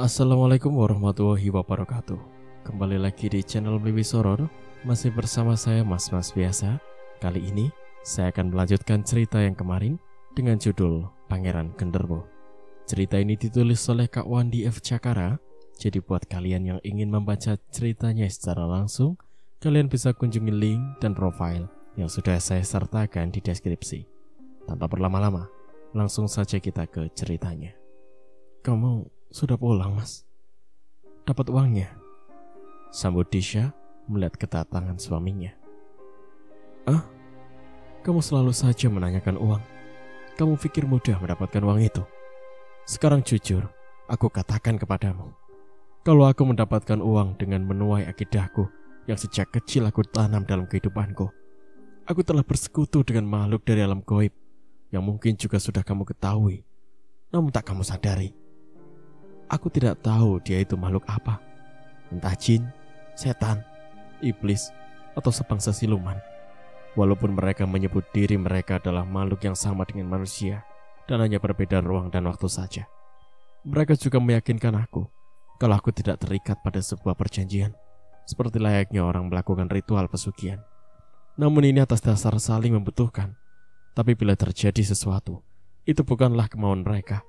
Assalamualaikum warahmatullahi wabarakatuh. Kembali lagi di channel Bliwis Horor. Masih bersama saya Mas biasa. Kali ini saya akan melanjutkan cerita yang kemarin dengan judul Pangeran Genderuwo. Cerita ini ditulis oleh Kak Wandi F. Cakara. Jadi buat kalian yang ingin membaca ceritanya secara langsung, kalian bisa kunjungi link dan profile yang sudah saya sertakan di deskripsi. Tanpa berlama-lama, langsung saja kita ke ceritanya. Kamu sudah pulang, Mas? Dapat uangnya? Sambut Disha melihat kedatangan suaminya. Kamu selalu saja menanyakan uang. Kamu pikir mudah mendapatkan uang itu? Sekarang jujur, aku katakan kepadamu. Kalau aku mendapatkan uang dengan menuai akidahku yang sejak kecil aku tanam dalam kehidupanku, aku telah bersekutu dengan makhluk dari alam gaib yang mungkin juga sudah kamu ketahui, namun tak kamu sadari. Aku tidak tahu dia itu makhluk apa, entah jin, setan, iblis, atau sebangsa siluman. Walaupun mereka menyebut diri mereka adalah makhluk yang sama dengan manusia dan hanya berbeda ruang dan waktu saja. Mereka juga meyakinkan aku kalau aku tidak terikat pada sebuah perjanjian, seperti layaknya orang melakukan ritual pesugihan. Namun ini atas dasar saling membutuhkan. Tapi bila terjadi sesuatu, itu bukanlah kemauan mereka,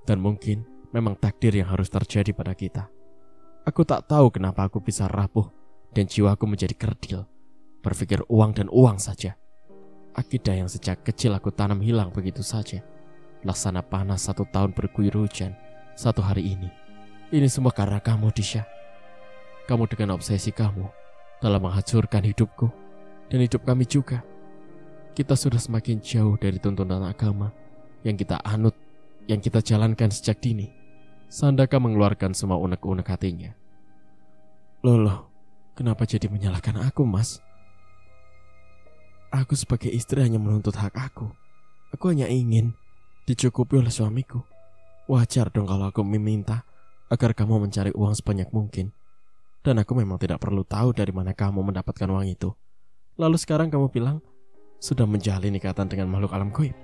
dan mungkin memang takdir yang harus terjadi pada kita. Aku tak tahu kenapa aku bisa rapuh dan jiwaku menjadi kerdil, berpikir uang dan uang saja. Akidah yang sejak kecil aku tanam hilang begitu saja. Laksana panas 1 tahun berguyur hujan 1 hari ini. Ini semua karena kamu, Disha. Kamu dengan obsesi kamu telah menghancurkan hidupku dan hidup kami juga. Kita sudah semakin jauh dari tuntunan agama yang kita anut, yang kita jalankan sejak dini. Sandaka mengeluarkan semua unek-unek hatinya. Loh, kenapa jadi menyalahkan aku, Mas? Aku sebagai istri hanya menuntut hak aku. Aku hanya ingin dicukupi oleh suamiku. Wajar dong kalau aku meminta agar kamu mencari uang sebanyak mungkin. Dan aku memang tidak perlu tahu dari mana kamu mendapatkan uang itu. Lalu sekarang kamu bilang sudah menjalin ikatan dengan makhluk alam gaib.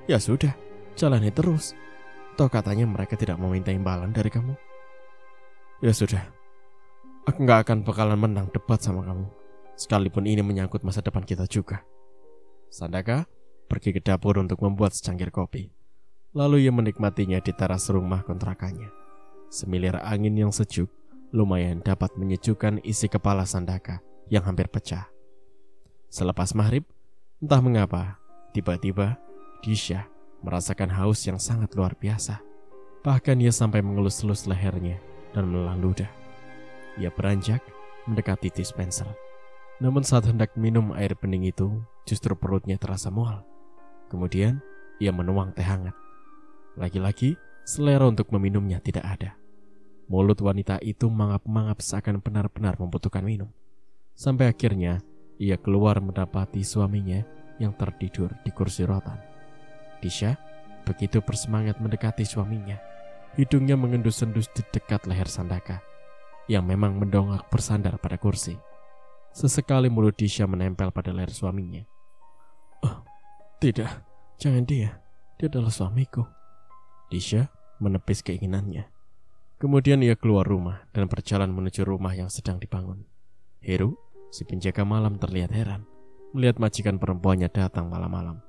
Ya sudah, jalani terus. Toh katanya mereka tidak meminta imbalan dari kamu. Ya sudah, aku gak akan bakalan menang debat sama kamu, sekalipun ini menyangkut masa depan kita juga. Sandaka pergi ke dapur untuk membuat secangkir kopi. Lalu ia menikmatinya di teras rumah kontrakannya. Semilir angin yang sejuk lumayan dapat menyejukkan isi kepala Sandaka yang hampir pecah. Selepas maghrib, entah mengapa, tiba-tiba Disha merasakan haus yang sangat luar biasa. Bahkan ia sampai mengelus-elus lehernya dan menelan ludah. Ia beranjak mendekati dispenser. Namun saat hendak minum air bening itu, justru perutnya terasa mual. Kemudian ia menuang teh hangat. Lagi-lagi selera untuk meminumnya tidak ada. Mulut wanita itu mangap-mangap seakan benar-benar membutuhkan minum. Sampai akhirnya ia keluar mendapati suaminya yang tertidur di kursi rotan. Disha begitu bersemangat mendekati suaminya. Hidungnya mengendus-endus di dekat leher Sandaka yang memang mendongak bersandar pada kursi. Sesekali mulut Disha menempel pada leher suaminya. Oh, tidak, jangan dia adalah suamiku. Disha menepis keinginannya. Kemudian ia keluar rumah dan berjalan menuju rumah yang sedang dibangun. Heru, si penjaga malam, terlihat heran melihat majikan perempuannya datang malam-malam.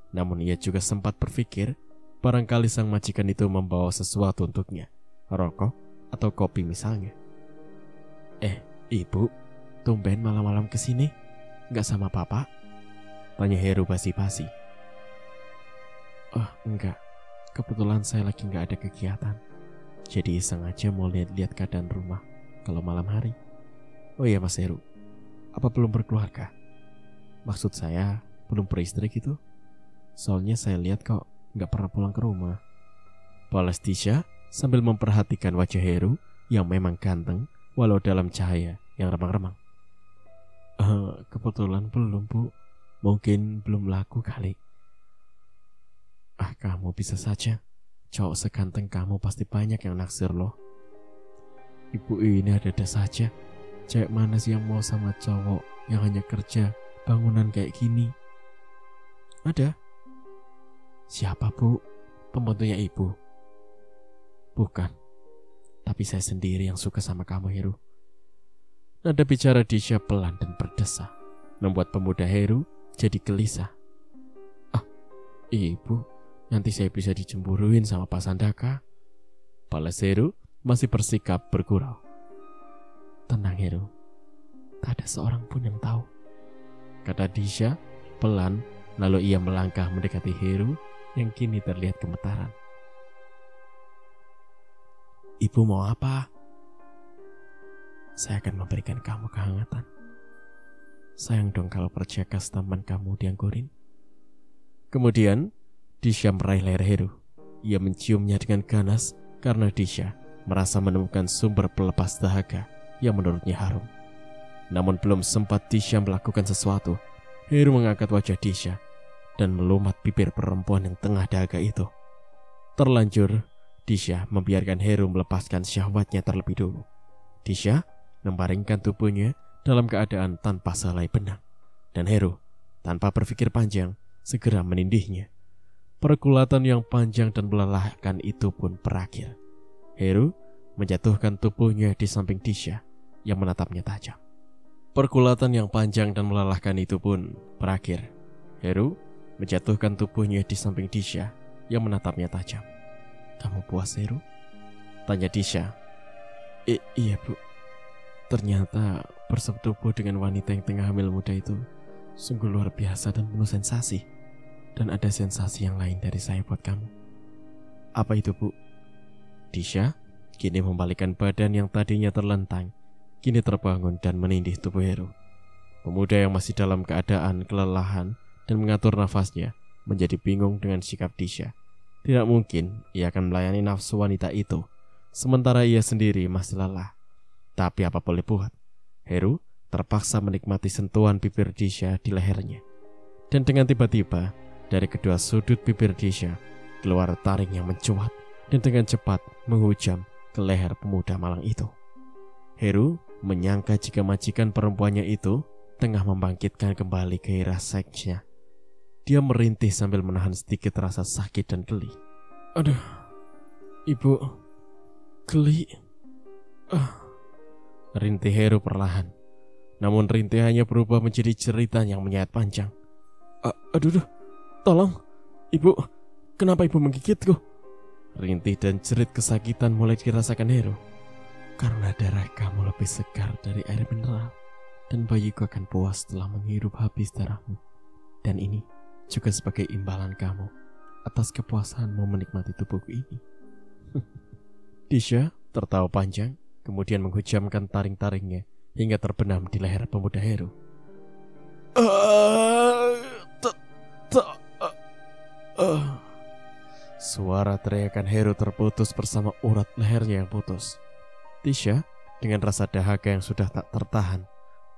Namun ia juga sempat berpikir barangkali sang majikan itu membawa sesuatu untuknya, rokok atau kopi misalnya. Ibu, tumben malam-malam kesini? Gak sama papa? Tanya Heru basi-basi. Oh enggak, kebetulan saya lagi gak ada kegiatan. Jadi sengaja mau lihat-lihat keadaan rumah kalau malam hari. Oh iya Mas Heru, apa belum berkeluarga? Maksud saya belum beristri gitu. Soalnya saya lihat kok gak pernah pulang ke rumah. Balas Disha sambil memperhatikan wajah Heru yang memang ganteng walau dalam cahaya yang remang-remang. Kebetulan belum, Bu. Mungkin belum laku kali. Kamu bisa saja. Cowok seganteng kamu pasti banyak yang naksir loh. Ibu ini ada-ada saja. Cewek mana sih yang mau sama cowok yang hanya kerja bangunan kayak gini? Ada. Siapa, Bu? Pembantunya ibu? Bukan. Tapi saya sendiri yang suka sama kamu, Heru. Nada bicara Disha pelan dan berdesah, membuat pemuda Heru jadi gelisah. Ibu, nanti saya bisa dicemburuin sama Pak Sandaka. Balas Heru masih bersikap bergurau. Tenang, Heru, tak ada seorang pun yang tahu, kata Disha pelan, lalu ia melangkah mendekati Heru yang kini terlihat gemetaran. Ibu mau apa? Saya akan memberikan kamu kehangatan. Sayang dong kalau percikas teman kamu dianggurin. Kemudian Disha meraih leher Heru. Ia menciumnya dengan ganas karena Disha merasa menemukan sumber pelepas dahaga yang menurutnya harum. Namun belum sempat Disha melakukan sesuatu, Heru mengangkat wajah Disha dan melumat bibir perempuan yang tengah dahaga itu. Terlanjur, Disha membiarkan Heru melepaskan syahwatnya terlebih dulu. Disha membaringkan tubuhnya dalam keadaan tanpa selai benang, dan Heru tanpa berpikir panjang segera menindihnya. Pergulatan yang panjang dan melelahkan itu pun berakhir. Heru menjatuhkan tubuhnya di samping Disha yang menatapnya tajam. Pergulatan yang panjang dan melelahkan itu pun berakhir. Heru menjatuhkan tubuhnya di samping Disha yang menatapnya tajam. Kamu puas, Heru? Tanya Disha. Iya, Bu. Ternyata bersetubuh dengan wanita yang tengah hamil muda itu sungguh luar biasa dan penuh sensasi. Dan ada sensasi yang lain dari saya buat kamu. Apa itu, Bu? Disha kini membalikkan badan yang tadinya terlentang, kini terbangun dan menindih tubuh Heru. Pemuda yang masih dalam keadaan kelelahan dan mengatur nafasnya menjadi bingung dengan sikap Disha. Tidak mungkin ia akan melayani nafsu wanita itu, sementara ia sendiri masih lelah. Tapi apa boleh buat, Heru terpaksa menikmati sentuhan bibir Disha di lehernya. Dan dengan tiba-tiba, dari kedua sudut bibir Disha keluar taring yang mencuat dan dengan cepat menghujam ke leher pemuda malang itu. Heru menyangka jika majikan perempuannya itu tengah membangkitkan kembali gairah seksnya. Dia merintih sambil menahan sedikit rasa sakit dan geli. Aduh, Ibu, geli. Rintih Heru perlahan. Namun rintihannya berubah menjadi jeritan yang menyayat panjang. Aduh, tolong, Ibu, kenapa Ibu menggigitku? Rintih dan jerit kesakitan mulai dirasakan Heru. Karena darah kamu lebih segar dari air mineral, dan bayiku akan puas setelah menghirup habis darahmu. Dan ini juga sebagai imbalan kamu atas kepuasanmu menikmati tubuhku ini. Disha tertawa panjang, kemudian menghujamkan taring-taringnya hingga terbenam di leher pemuda Heru. Suara teriakan Heru terputus bersama urat lehernya yang putus. Disha dengan rasa dahaga yang sudah tak tertahan,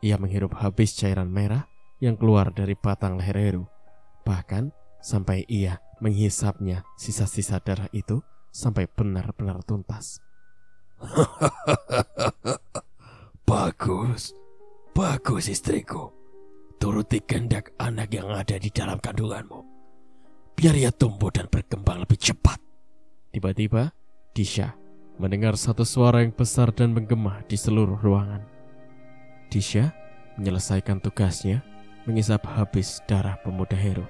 ia menghirup habis cairan merah yang keluar dari batang leher Heru. Bahkan sampai ia menghisapnya sisa-sisa darah itu sampai benar-benar tuntas. Bagus istriku. Turuti kehendak anak yang ada di dalam kandunganmu. Biar ia tumbuh dan berkembang lebih cepat. Tiba-tiba, Disha mendengar satu suara yang besar dan menggema di seluruh ruangan. Disha menyelesaikan tugasnya, menghisap habis darah pemuda Heru.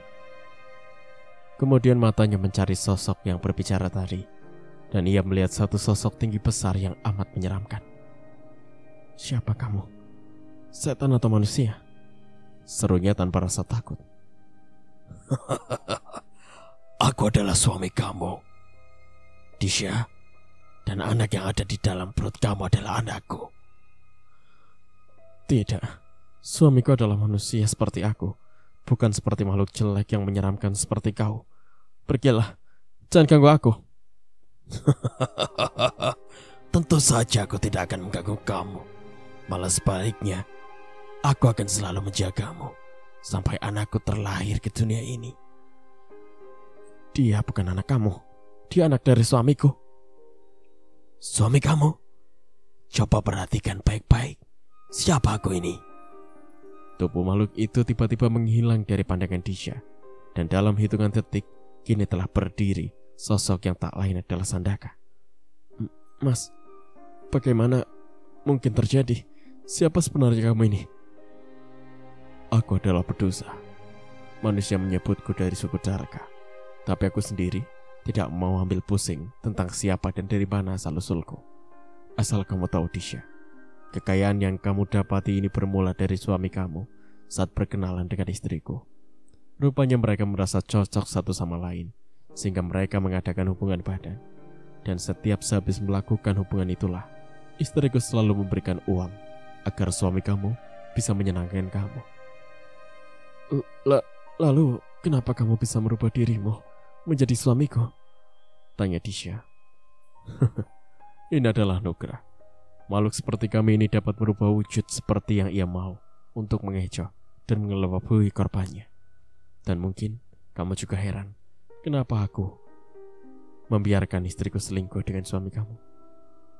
Kemudian matanya mencari sosok yang berbicara tadi, dan ia melihat satu sosok tinggi besar yang amat menyeramkan. Siapa kamu? Setan atau manusia? Serunya tanpa rasa takut. Aku adalah suami kamu, Disha, dan anak yang ada di dalam perut kamu adalah anakku. Tidak, suamiku adalah manusia seperti aku, bukan seperti makhluk jelek yang menyeramkan seperti kau. Pergilah, jangan ganggu aku. Tentu saja aku tidak akan mengganggu kamu. Malah sebaliknya, aku akan selalu menjagamu sampai anakku terlahir ke dunia ini. Dia bukan anak kamu, dia anak dari suamiku. Suami kamu? Coba perhatikan baik-baik. Siapa aku ini? Tubuh makhluk itu tiba-tiba menghilang dari pandangan Disha, dan dalam hitungan detik kini telah berdiri sosok yang tak lain adalah Sandaka. Mas, Bagaimana mungkin terjadi? Siapa sebenarnya kamu ini? Aku adalah Bedusa. Manusia menyebutku dari suku Darka. Tapi aku sendiri tidak mau ambil pusing tentang siapa dan dari mana asal-usulku. Asal kamu tahu, Disha, kekayaan yang kamu dapati ini bermula dari suami kamu saat berkenalan dengan istriku. Rupanya mereka merasa cocok satu sama lain, sehingga mereka mengadakan hubungan badan. Dan setiap sehabis melakukan hubungan itulah, istriku selalu memberikan uang agar suami kamu bisa menyenangkan kamu. Lalu, kenapa kamu bisa merubah dirimu menjadi suamiku? Tanya Disha. Ini adalah nugrah. Makhluk seperti kami ini dapat merubah wujud seperti yang ia mau untuk mengecoh dan mengelabui korbannya. Dan mungkin kamu juga heran, kenapa aku membiarkan istriku selingkuh dengan suami kamu?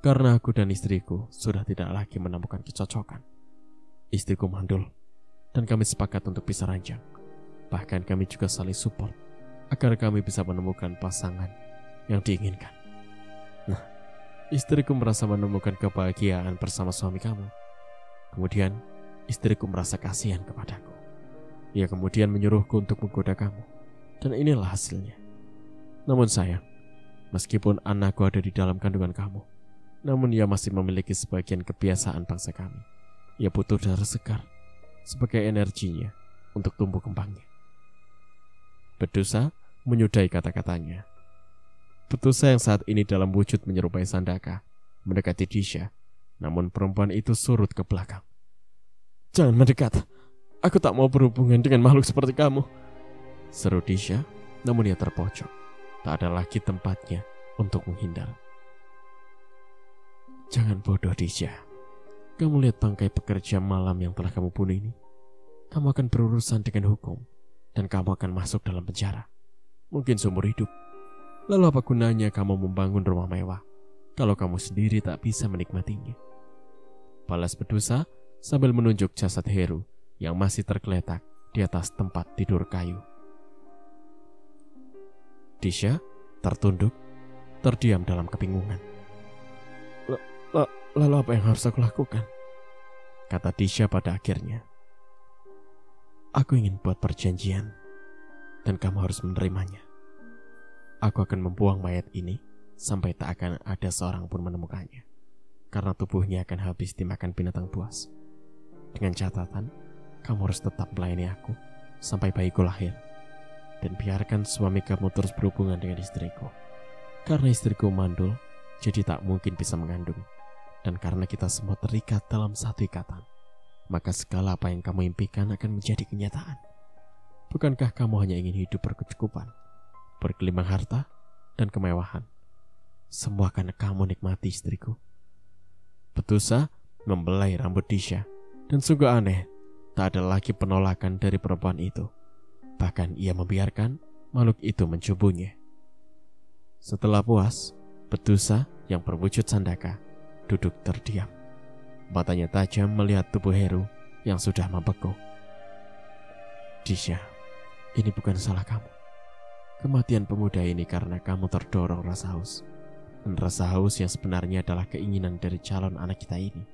Karena aku dan istriku sudah tidak lagi menemukan kecocokan. Istriku mandul, dan kami sepakat untuk pisah ranjang. Bahkan kami juga saling support agar kami bisa menemukan pasangan yang diinginkan. Nah, istriku merasa menemukan kebahagiaan bersama suami kamu. Kemudian, istriku merasa kasihan kepadaku. Ia kemudian menyuruhku untuk menggoda kamu. Dan inilah hasilnya. Namun sayang, meskipun anakku ada di dalam kandungan kamu, namun ia masih memiliki sebagian kebiasaan bangsa kami. Ia butuh darah segar sebagai energinya untuk tumbuh kembangnya. Bedusa menyudahi kata-katanya. Bedusa yang saat ini dalam wujud menyerupai Sandaka mendekati Disha, namun perempuan itu surut ke belakang. Jangan mendekat. Aku tak mau berhubungan dengan makhluk seperti kamu, seru Disha, namun ia terpojok. Tak ada lagi tempatnya untuk menghindar. Jangan bodoh, Disha. Kamu lihat bangkai pekerja malam yang telah kamu bunuh ini? Kamu akan berurusan dengan hukum, dan kamu akan masuk dalam penjara. Mungkin seumur hidup. Lalu apa gunanya kamu membangun rumah mewah kalau kamu sendiri tak bisa menikmatinya? Balas Bedusa sambil menunjuk jasad Heru yang masih tergeletak di atas tempat tidur kayu. Disha tertunduk, terdiam dalam kebingungan. Lalu apa yang harus aku lakukan? Kata Disha pada akhirnya. Aku ingin buat perjanjian, dan kamu harus menerimanya. Aku akan membuang mayat ini sampai tak akan ada seorang pun menemukannya, karena tubuhnya akan habis dimakan binatang buas. Dengan catatan, kamu harus tetap melayani aku sampai bayiku lahir. Dan biarkan suami kamu terus berhubungan dengan istriku. Karena istriku mandul, jadi tak mungkin bisa mengandung. Dan karena kita semua terikat dalam satu ikatan, maka segala apa yang kamu impikan akan menjadi kenyataan. Bukankah kamu hanya ingin hidup berkecukupan, bergelimang harta, dan kemewahan? Semua karena kamu nikmati istriku. Bedusa membelai rambut Disha, dan sungguh aneh, tak ada lagi penolakan dari perempuan itu. Bahkan ia membiarkan makhluk itu mencumbunya. Setelah puas, Bedusa yang berwujud Sandaka duduk terdiam. Matanya tajam melihat tubuh Heru yang sudah membeku. Disha, ini bukan salah kamu. Kematian pemuda ini karena kamu terdorong rasa haus. Dan rasa haus yang sebenarnya adalah keinginan dari calon anak kita ini.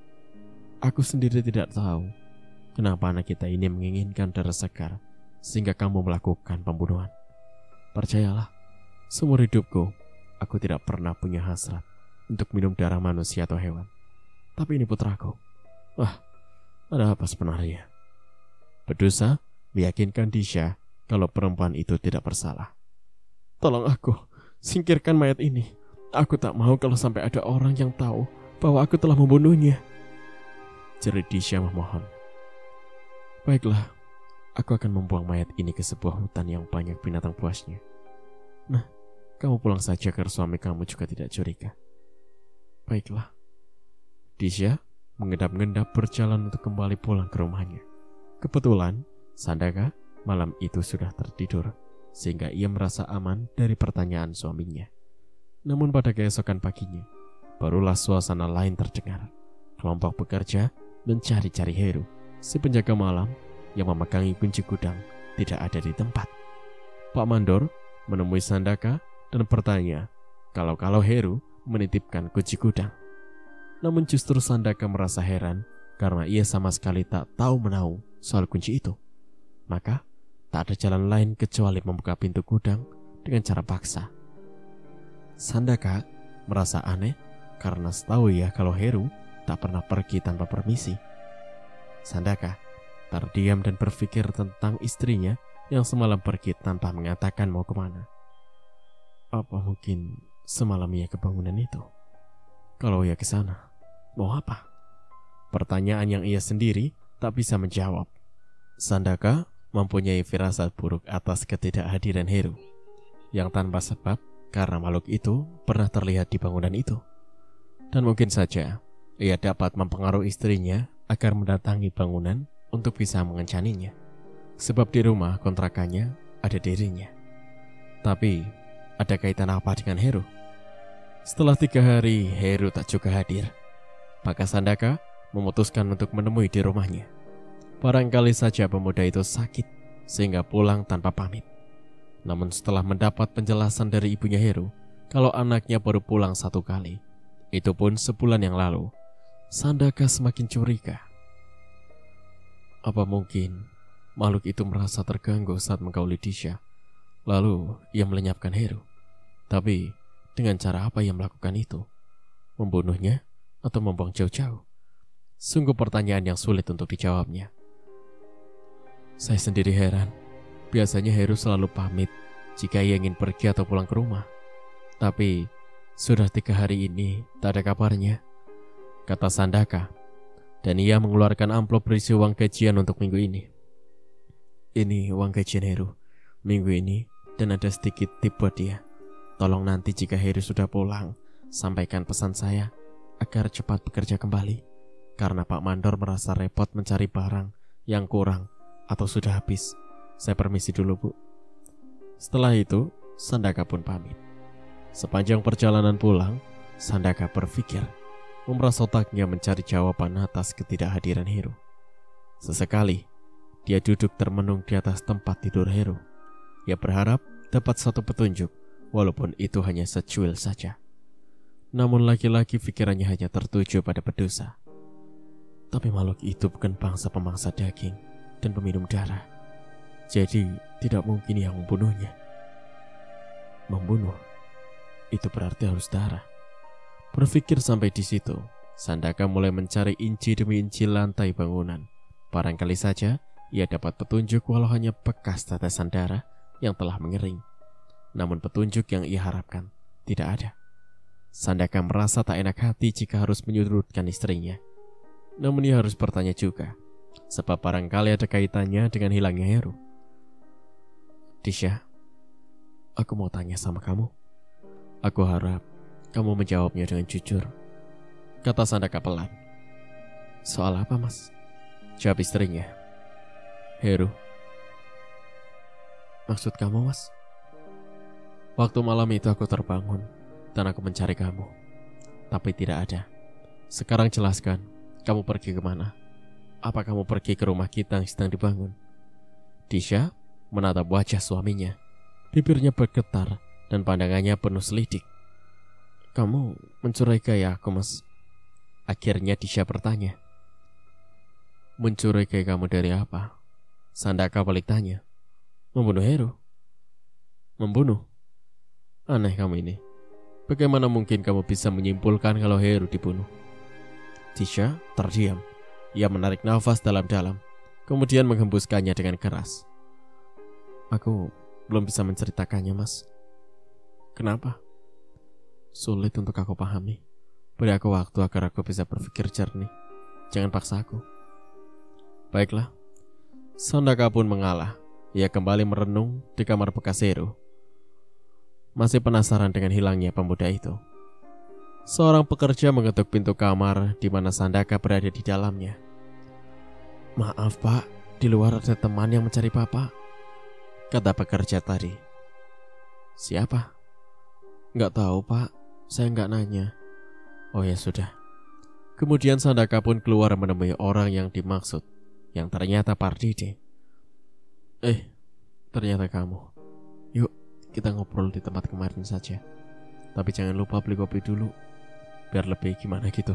Aku sendiri tidak tahu kenapa anak kita ini menginginkan darah segar sehingga kamu melakukan pembunuhan. Percayalah, seumur hidupku aku tidak pernah punya hasrat untuk minum darah manusia atau hewan. Tapi ini putraku. Wah, ada apa sebenarnya? Bedusa meyakinkan Disha kalau perempuan itu tidak bersalah. Tolong aku, singkirkan mayat ini. Aku tak mau kalau sampai ada orang yang tahu bahwa aku telah membunuhnya, jerit Disha memohon. Baiklah, aku akan membuang mayat ini ke sebuah hutan yang banyak binatang buasnya. Nah, kamu pulang saja agar suami kamu juga tidak curiga. Baiklah. Disha mengendap-endap berjalan untuk kembali pulang ke rumahnya. Kebetulan, Sandaka malam itu sudah tertidur, sehingga ia merasa aman dari pertanyaan suaminya. Namun pada keesokan paginya, barulah suasana lain terdengar. Kelompok pekerja mencari-cari Heru, si penjaga malam yang memegangi kunci gudang, tidak ada di tempat. Pak Mandor menemui Sandaka dan bertanya kalau Heru menitipkan kunci gudang. Namun justru Sandaka merasa heran karena ia sama sekali tak tahu menahu soal kunci itu. Maka tak ada jalan lain kecuali membuka pintu gudang dengan cara paksa. Sandaka merasa aneh karena setahu ia kalau Heru tak pernah pergi tanpa permisi. Sandaka terdiam dan berpikir tentang istrinya yang semalam pergi tanpa mengatakan mau kemana. Apa mungkin semalam ia ke bangunan itu? Kalau ia ke sana, mau apa? Pertanyaan yang ia sendiri tak bisa menjawab. Sandaka mempunyai firasat buruk atas ketidakhadiran Heru, yang tanpa sebab karena makhluk itu pernah terlihat di bangunan itu. Dan mungkin saja ia dapat mempengaruhi istrinya agar mendatangi bangunan untuk bisa mengencaninya. Sebab di rumah kontrakannya ada dirinya. Tapi ada kaitan apa dengan Heru? Setelah 3 hari Heru tak juga hadir, maka Sandaka memutuskan untuk menemui di rumahnya. Barangkali saja pemuda itu sakit sehingga pulang tanpa pamit. Namun setelah mendapat penjelasan dari ibunya Heru kalau anaknya baru pulang 1 kali, itu pun sebulan yang lalu, Sandaka semakin curiga. Apa mungkin makhluk itu merasa terganggu saat menggauli Disha, lalu ia melenyapkan Heru? Tapi dengan cara apa ia melakukan itu? Membunuhnya atau membuang jauh-jauh? Sungguh pertanyaan yang sulit untuk dijawabnya. Saya sendiri heran. Biasanya Heru selalu pamit jika ia ingin pergi atau pulang ke rumah. Tapi sudah 3 hari ini tak ada kabarnya, kata Sandaka. Dan ia mengeluarkan amplop berisi uang gajian untuk minggu ini. Ini uang gajian Heru minggu ini, dan ada sedikit tip buat dia. Tolong nanti jika Heru sudah pulang, sampaikan pesan saya agar cepat bekerja kembali, karena Pak Mandor merasa repot mencari barang yang kurang atau sudah habis. Saya permisi dulu, Bu. Setelah itu, Sandaka pun pamit. Sepanjang perjalanan pulang, Sandaka berpikir, memeras otaknya mencari jawaban atas ketidakhadiran Heru. Sesekali, dia duduk termenung di atas tempat tidur Heru. Ia berharap dapat satu petunjuk, walaupun itu hanya secuil saja. Namun lagi-lagi pikirannya hanya tertuju pada berdosa. Tapi makhluk itu bukan bangsa pemangsa daging dan peminum darah. Jadi tidak mungkin yang membunuhnya. Membunuh, itu berarti harus darah. Berpikir sampai di situ, Sandaka mulai mencari inci demi inci lantai bangunan. Barangkali saja ia dapat petunjuk walau hanya bekas tetesan darah yang telah mengering. Namun petunjuk yang ia harapkan tidak ada. Sandaka merasa tak enak hati jika harus menyudutkan istrinya. Namun ia harus bertanya juga, sebab barangkali ada kaitannya dengan hilangnya Heru. Disha, aku mau tanya sama kamu. Aku harap kamu menjawabnya dengan jujur, kata Sandaka pelan. Soal apa, Mas? Jawab istrinya. Heru. Maksud kamu, Mas? Waktu malam itu aku terbangun dan aku mencari kamu, tapi tidak ada. Sekarang jelaskan, kamu pergi kemana? Apa kamu pergi ke rumah kita yang sedang dibangun? Disha menatap wajah suaminya. Bibirnya bergetar dan pandangannya penuh selidik. Kamu mencurigai aku, Mas? Akhirnya Disha bertanya. Mencurigai kamu dari apa? Sandaka balik tanya. Membunuh Heru? Membunuh? Aneh kamu ini. Bagaimana mungkin kamu bisa menyimpulkan kalau Heru dibunuh? Disha terdiam. Ia menarik nafas dalam-dalam, kemudian menghembuskannya dengan keras. Aku belum bisa menceritakannya, Mas. Kenapa? Sulit untuk aku pahami. Beri aku waktu agar aku bisa berpikir jernih. Jangan paksa aku. Baiklah. Sandaka pun mengalah. Ia kembali merenung di kamar bekas Heru. Masih penasaran dengan hilangnya pemuda itu. Seorang pekerja mengetuk pintu kamar di mana Sandaka berada di dalamnya. Maaf, Pak, di luar ada teman yang mencari Bapak, kata pekerja tadi. Siapa? Nggak tahu, Pak. Saya nggak nanya. Oh ya sudah. Kemudian Sandaka pun keluar menemui orang yang dimaksud, yang ternyata Pardede. Ternyata kamu. Yuk, kita ngobrol di tempat kemarin saja. Tapi jangan lupa beli kopi dulu, biar lebih gimana gitu.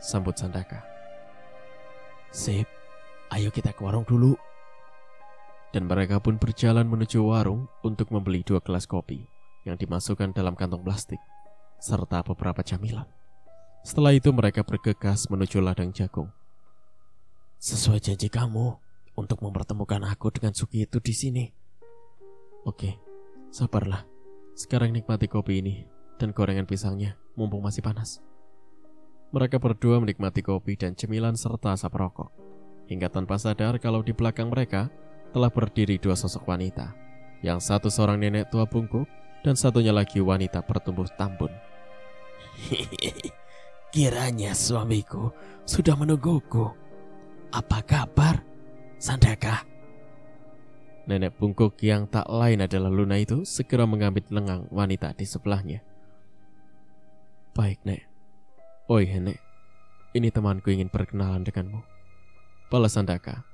sambut Sandaka. Sip, ayo kita ke warung dulu. Dan mereka pun berjalan menuju warung untuk membeli 2 gelas kopi yang dimasukkan dalam kantong plastik, serta beberapa camilan. Setelah itu mereka bergegas menuju ladang jagung. Sesuai janji kamu untuk mempertemukan aku dengan Suki itu di sini. Oke, sabarlah. Sekarang nikmati kopi ini dan gorengan pisangnya mumpung masih panas. Mereka berdua menikmati kopi dan cemilan serta asap rokok, hingga tanpa sadar kalau di belakang mereka telah berdiri 2 sosok wanita. Yang satu seorang nenek tua bungkuk dan satunya lagi wanita bertubuh tambun. Kiranya suamiku sudah menungguku. Apa kabar, Sandaka? Nenek bungkuk yang tak lain adalah Luna itu segera mengambil lengan wanita di sebelahnya. Baik, Nek. Oi, Nek. Ini temanku ingin berkenalan denganmu. Balas Sandaka.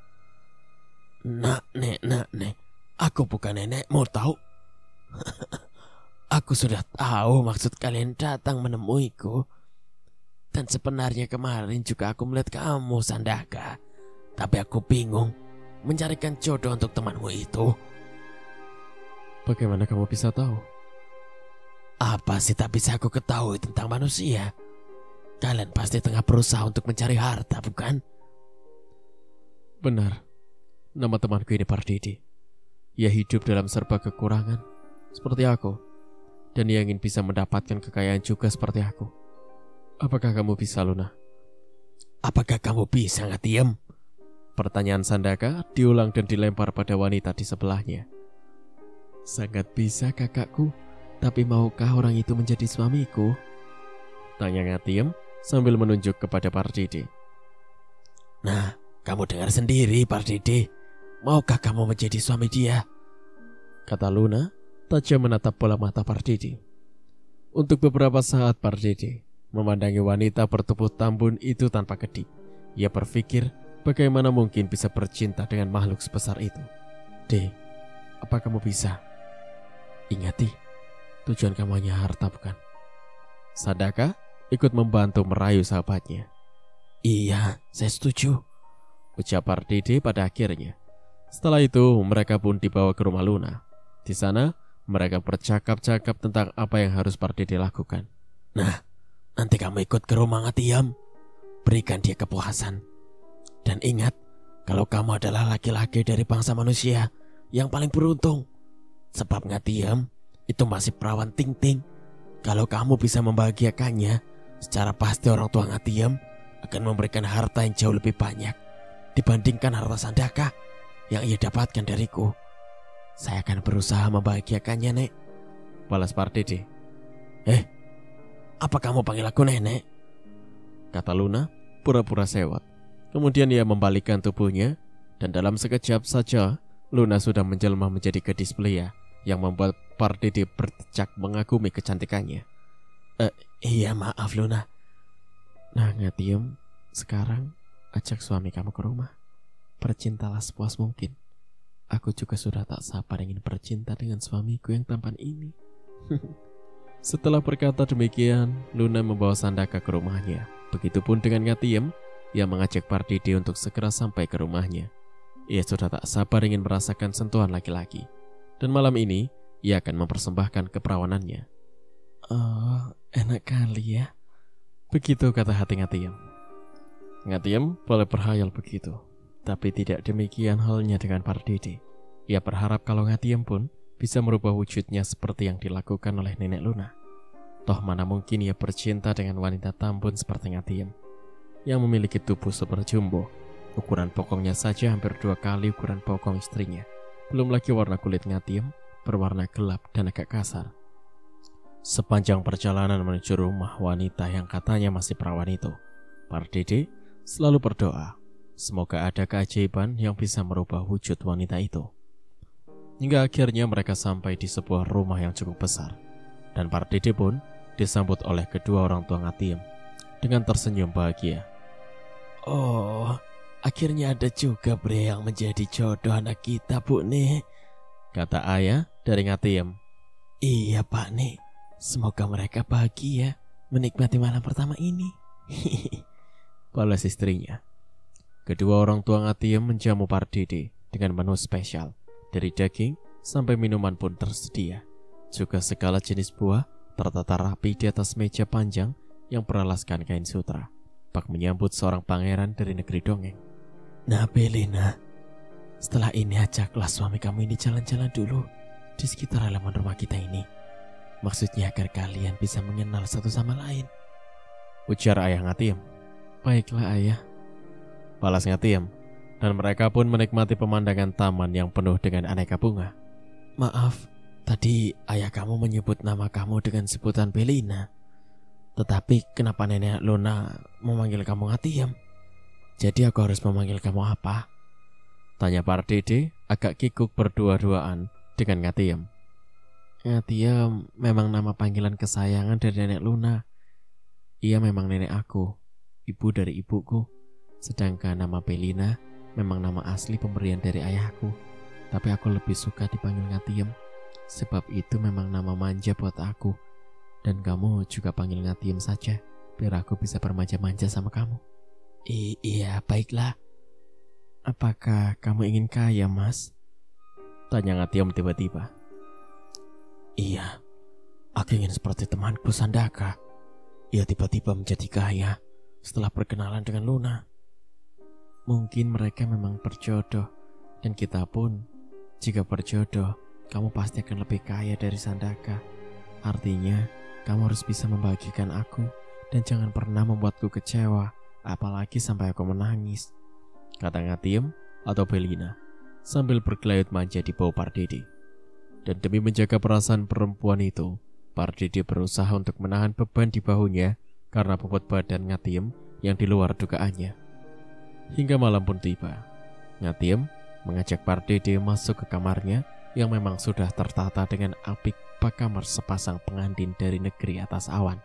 Nek. Aku bukan nenekmu, tahu? Aku sudah tahu maksud kalian datang menemuiku. Dan sebenarnya kemarin juga aku melihat kamu, Sandaka. Tapi aku bingung mencarikan jodoh untuk temanmu itu. Bagaimana kamu bisa tahu? Apa sih tak bisa aku ketahui tentang manusia? Kalian pasti tengah berusaha untuk mencari harta, bukan? Benar. Nama temanku ini Pardede. Ia hidup dalam serba kekurangan seperti aku, dan ia ingin bisa mendapatkan kekayaan juga seperti aku. Apakah kamu bisa, Luna? Apakah kamu bisa ngatiem? Pertanyaan Sandaka diulang dan dilempar pada wanita di sebelahnya. Sangat bisa, kakakku. Tapi maukah orang itu menjadi suamiku? Tanya Ngatiem sambil menunjuk kepada Pardede. Nah, kamu dengar sendiri, Pardede. Maukah kamu menjadi suami dia? Kata Luna, tajam menatap bola mata Pardede. Untuk beberapa saat Pardede memandangi wanita bertubuh tambun itu tanpa kedip. Ia berpikir bagaimana mungkin bisa bercinta dengan makhluk sebesar itu. Apa kamu bisa? Ingati, tujuan kamu hanya harta, bukan? Sandaka ikut membantu merayu sahabatnya. Iya, saya setuju, ucap Pardede pada akhirnya. Setelah itu mereka pun dibawa ke rumah Luna. Di sana mereka bercakap-cakap tentang apa yang harus Pardede lakukan. Nah, nanti kamu ikut ke rumah Ngatiem. Berikan dia kepuasan. Dan ingat, kalau kamu adalah laki-laki dari bangsa manusia yang paling beruntung. Sebab Ngatiem itu masih perawan ting-ting. Kalau kamu bisa membahagiakannya, secara pasti orang tua Ngatiem akan memberikan harta yang jauh lebih banyak dibandingkan harta Sandaka yang ia dapatkan dariku. Saya akan berusaha membahagiakannya, Nek. Balas Pardede. Apa kamu panggil aku nenek? Kata Luna pura-pura sewot. Kemudian ia membalikkan tubuhnya, dan dalam sekejap saja Luna sudah menjelma menjadi gadis belia yang membuat Pardede berdecak mengagumi kecantikannya. Iya, maaf Luna. Nah, Ngatiem, sekarang ajak suami kamu ke rumah. Bercintalah sepuas mungkin. Aku juga sudah tak sabar ingin bercinta dengan suamiku yang tampan ini. Setelah berkata demikian, Luna membawa Sandaka ke rumahnya. Begitupun dengan Ngatiem yang mengajak Pardede untuk segera sampai ke rumahnya. Ia sudah tak sabar ingin merasakan sentuhan laki-laki. Dan malam ini, ia akan mempersembahkan keperawanannya. Oh, enak kali ya. Begitu kata hati Ngatiem. Ngatiem boleh berhayal begitu. Tapi tidak demikian halnya dengan Pardede. Ia berharap kalau Ngatiem pun bisa merubah wujudnya seperti yang dilakukan oleh nenek Luna. Toh mana mungkin ia bercinta dengan wanita tambun seperti Ngatiem, yang memiliki tubuh super jumbo. Ukuran bokongnya saja hampir 2 kali ukuran bokong istrinya. Belum lagi warna kulit Ngatiem berwarna gelap dan agak kasar. Sepanjang perjalanan menuju rumah wanita yang katanya masih perawan itu, Pardede selalu berdoa semoga ada keajaiban yang bisa merubah wujud wanita itu. Hingga akhirnya mereka sampai di sebuah rumah yang cukup besar, dan Pardede pun disambut oleh kedua orang tua Ngatiem dengan tersenyum bahagia. Oh, akhirnya ada juga pria yang menjadi jodoh anak kita, Bu nih, kata ayah dari Ngatiem. Iya Pak nih, semoga mereka bahagia menikmati malam pertama ini. balas istrinya. Kedua orang tua Ngatiem menjamu Pardede dengan menu spesial. Dari daging sampai minuman pun tersedia. Juga segala jenis buah tertata rapi di atas meja panjang yang beralaskan kain sutra. Bak menyambut seorang pangeran dari negeri dongeng. Nah Belina, setelah ini ajaklah suami kamu ini jalan-jalan dulu di sekitar halaman rumah kita ini. Maksudnya agar kalian bisa mengenal satu sama lain, ujar ayah Ngatiem. Baiklah ayah, balas Ngatiem. Dan mereka pun menikmati pemandangan taman yang penuh dengan aneka bunga. Maaf, tadi ayah kamu menyebut nama kamu dengan sebutan Belina. Tetapi kenapa nenek Luna memanggil kamu Ngatiem? Jadi aku harus memanggil kamu apa? Tanya Pardede agak kikuk berdua-duaan dengan Ngatiem. Ngatiem memang nama panggilan kesayangan dari nenek Luna. Ia memang nenek aku, ibu dari ibuku. Sedangkan nama Belina memang nama asli pemberian dari ayahku. Tapi aku lebih suka dipanggil Ngatiem, sebab itu memang nama manja buat aku. Dan kamu juga panggil Ngatiem saja, biar aku bisa bermanja-manja sama kamu. Iya, baiklah. Apakah kamu ingin kaya, Mas? Tanya Ngatiem tiba-tiba. Iya, aku ingin seperti temanku Sandaka. Ia tiba-tiba menjadi kaya setelah berkenalan dengan Luna. Mungkin mereka memang berjodoh, dan kita pun, jika berjodoh, kamu pasti akan lebih kaya dari Sandaka. Artinya, kamu harus bisa membagikan aku, dan jangan pernah membuatku kecewa, apalagi sampai aku menangis, kata Ngatiem atau Belina, sambil bergelayut manja di bawah Pardede. Dan demi menjaga perasaan perempuan itu, Pardede berusaha untuk menahan beban di bahunya karena bobot badan Ngatiem yang di luar dugaannya. Hingga malam pun tiba. Ngatiem mengajak Pardede masuk ke kamarnya yang memang sudah tertata dengan apik bak kamar sepasang pengantin dari negeri atas awan.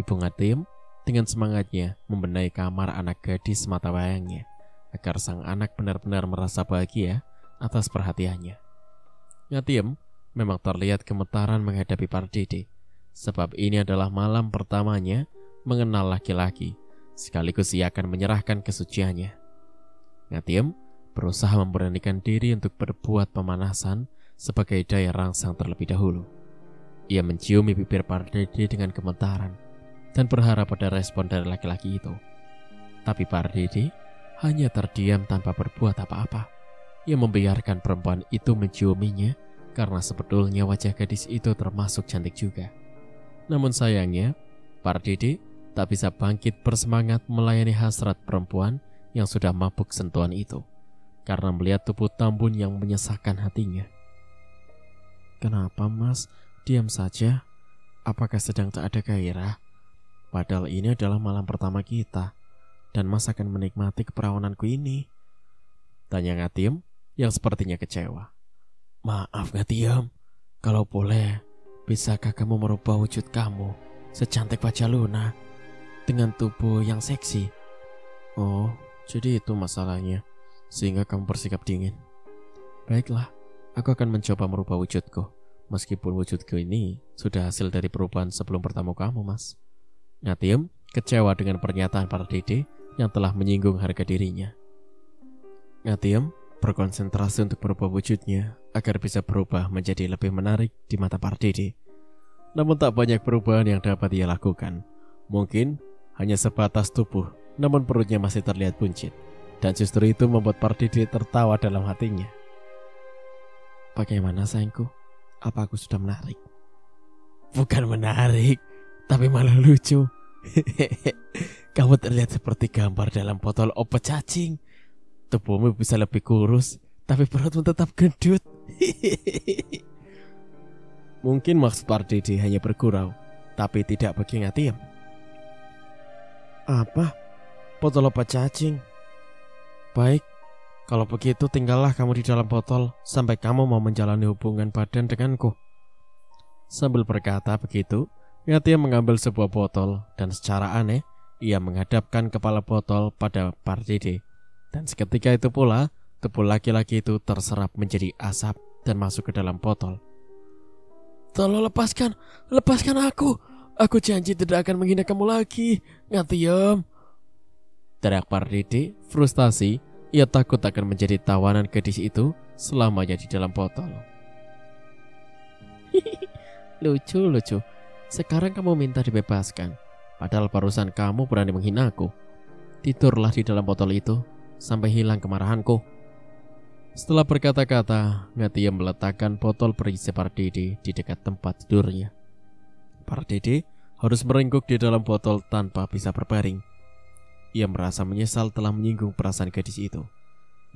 Ibu Ngatiem dengan semangatnya membenahi kamar anak gadis mata wayangnya agar sang anak benar-benar merasa bahagia atas perhatiannya. Ngatiem memang terlihat gemetaran menghadapi Pardede, sebab ini adalah malam pertamanya mengenal laki-laki. Sekaligus ia akan menyerahkan kesuciannya. Ngatiem berusaha memberanikan diri untuk berbuat pemanasan sebagai daya rangsang terlebih dahulu. Ia menciumi bibir Pardede dengan gemetaran dan berharap pada respon dari laki-laki itu. Tapi Pardede hanya terdiam tanpa berbuat apa-apa. Ia membiarkan perempuan itu menciuminya karena sebetulnya wajah gadis itu termasuk cantik juga. Namun sayangnya, Pardede tak bisa bangkit bersemangat melayani hasrat perempuan yang sudah mabuk sentuhan itu, karena melihat tubuh Tambun yang menyesakkan hatinya. Kenapa Mas diam saja? Apakah sedang tak ada gairah? Padahal ini adalah malam pertama kita, dan Mas akan menikmati keperawananku ini, tanya Ngatiem yang sepertinya kecewa. Maaf Ngatiem, kalau boleh, bisakah kamu merubah wujud kamu secantik wajah Luna dengan tubuh yang seksi? Oh, jadi itu masalahnya, sehingga kamu bersikap dingin. Baiklah, aku akan mencoba merubah wujudku, meskipun wujudku ini sudah hasil dari perubahan sebelum bertemu kamu, Mas. Ngatiem kecewa dengan pernyataan Pardede yang telah menyinggung harga dirinya. Ngatiem berkonsentrasi untuk merubah wujudnya agar bisa berubah menjadi lebih menarik di mata Pardede. Namun tak banyak perubahan yang dapat ia lakukan. Mungkin hanya sebatas tubuh, namun perutnya masih terlihat buncit. Dan justru itu membuat Pardede tertawa dalam hatinya. Bagaimana sayangku? Apa aku sudah menarik? Bukan menarik, tapi malah lucu. Kamu terlihat seperti gambar dalam botol obat cacing. Tubuhmu bisa lebih kurus, tapi perutmu tetap gendut. Mungkin maksud Pardede hanya bergurau, tapi tidak bagi Ngatiem. Apa? Botol obat cacing? Baik, kalau begitu tinggallah kamu di dalam botol sampai kamu mau menjalani hubungan badan denganku. Sambil berkata begitu, Ngatiem mengambil sebuah botol dan secara aneh ia menghadapkan kepala botol pada Pardede. Dan seketika itu pula tubuh laki-laki itu terserap menjadi asap dan masuk ke dalam botol. Tolong lepaskan aku. Aku janji tidak akan menghina kamu lagi, Ngatiem. Teriak Pardede, frustasi. Ia takut akan menjadi tawanan gadis itu selamanya di dalam botol. Lucu. Sekarang kamu minta dibebaskan, padahal barusan kamu berani menghina aku. Tidurlah di dalam botol itu sampai hilang kemarahanku. Setelah berkata-kata, Ngatiem meletakkan botol berisi Pardede di dekat tempat tidurnya. Pardede harus meringkuk di dalam botol tanpa bisa berbaring. Ia merasa menyesal telah menyinggung perasaan gadis itu.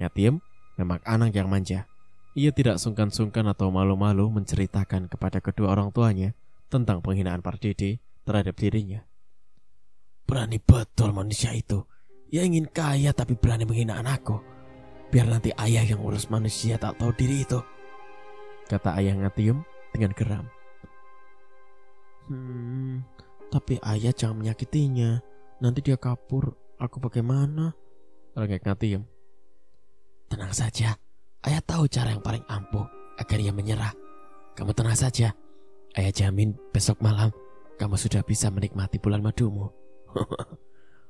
Ngatiem memang anak yang manja. Ia tidak sungkan-sungkan atau malu-malu menceritakan kepada kedua orang tuanya tentang penghinaan Pardede terhadap dirinya. Berani betul manusia itu. Ia ingin kaya tapi berani menghina anakku. Biar nanti ayah yang urus manusia tak tahu diri itu, kata ayah Ngatiem dengan geram. Tapi ayah jangan menyakitinya. Nanti dia kabur. Aku bagaimana? Rengek Ngatiem. Tenang saja. Ayah tahu cara yang paling ampuh agar ia menyerah. Kamu tenang saja. Ayah jamin besok malam kamu sudah bisa menikmati bulan madumu.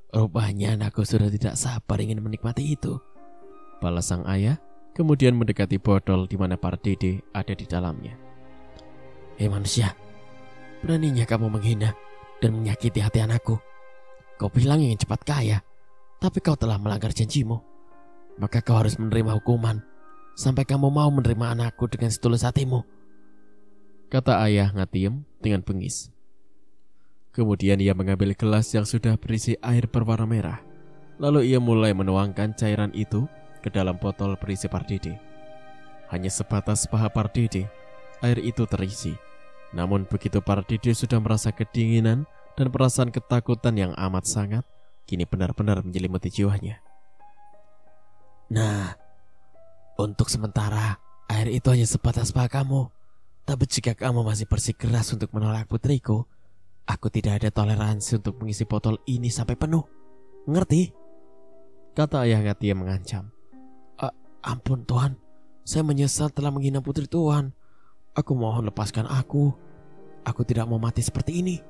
Rupanya anakku sudah tidak sabar ingin menikmati itu, balas sang ayah, kemudian mendekati botol di mana Pardede ada di dalamnya. Hei manusia, beraninya kamu menghina dan menyakiti hati anakku. Kau bilang ingin cepat kaya, tapi kau telah melanggar janjimu. Maka kau harus menerima hukuman sampai kamu mau menerima anakku dengan setulus hatimu, kata ayah Ngatiem dengan bengis. Kemudian ia mengambil gelas yang sudah berisi air berwarna merah. Lalu ia mulai menuangkan cairan itu ke dalam botol berisi Pardede. Hanya sebatas paha Pardede, air itu terisi. Namun begitu Pardede sudah merasa kedinginan dan perasaan ketakutan yang amat sangat, kini benar-benar menyelimuti jiwanya. Nah, untuk sementara air itu hanya sebatas paha kamu. Tapi jika kamu masih bersikeras untuk menolak putriku, aku tidak ada toleransi untuk mengisi botol ini sampai penuh. Ngerti? Kata ayah Ngatiem mengancam. Ampun Tuhan, saya menyesal telah menghina putri Tuhan. Aku mohon lepaskan aku. Aku tidak mau mati seperti ini,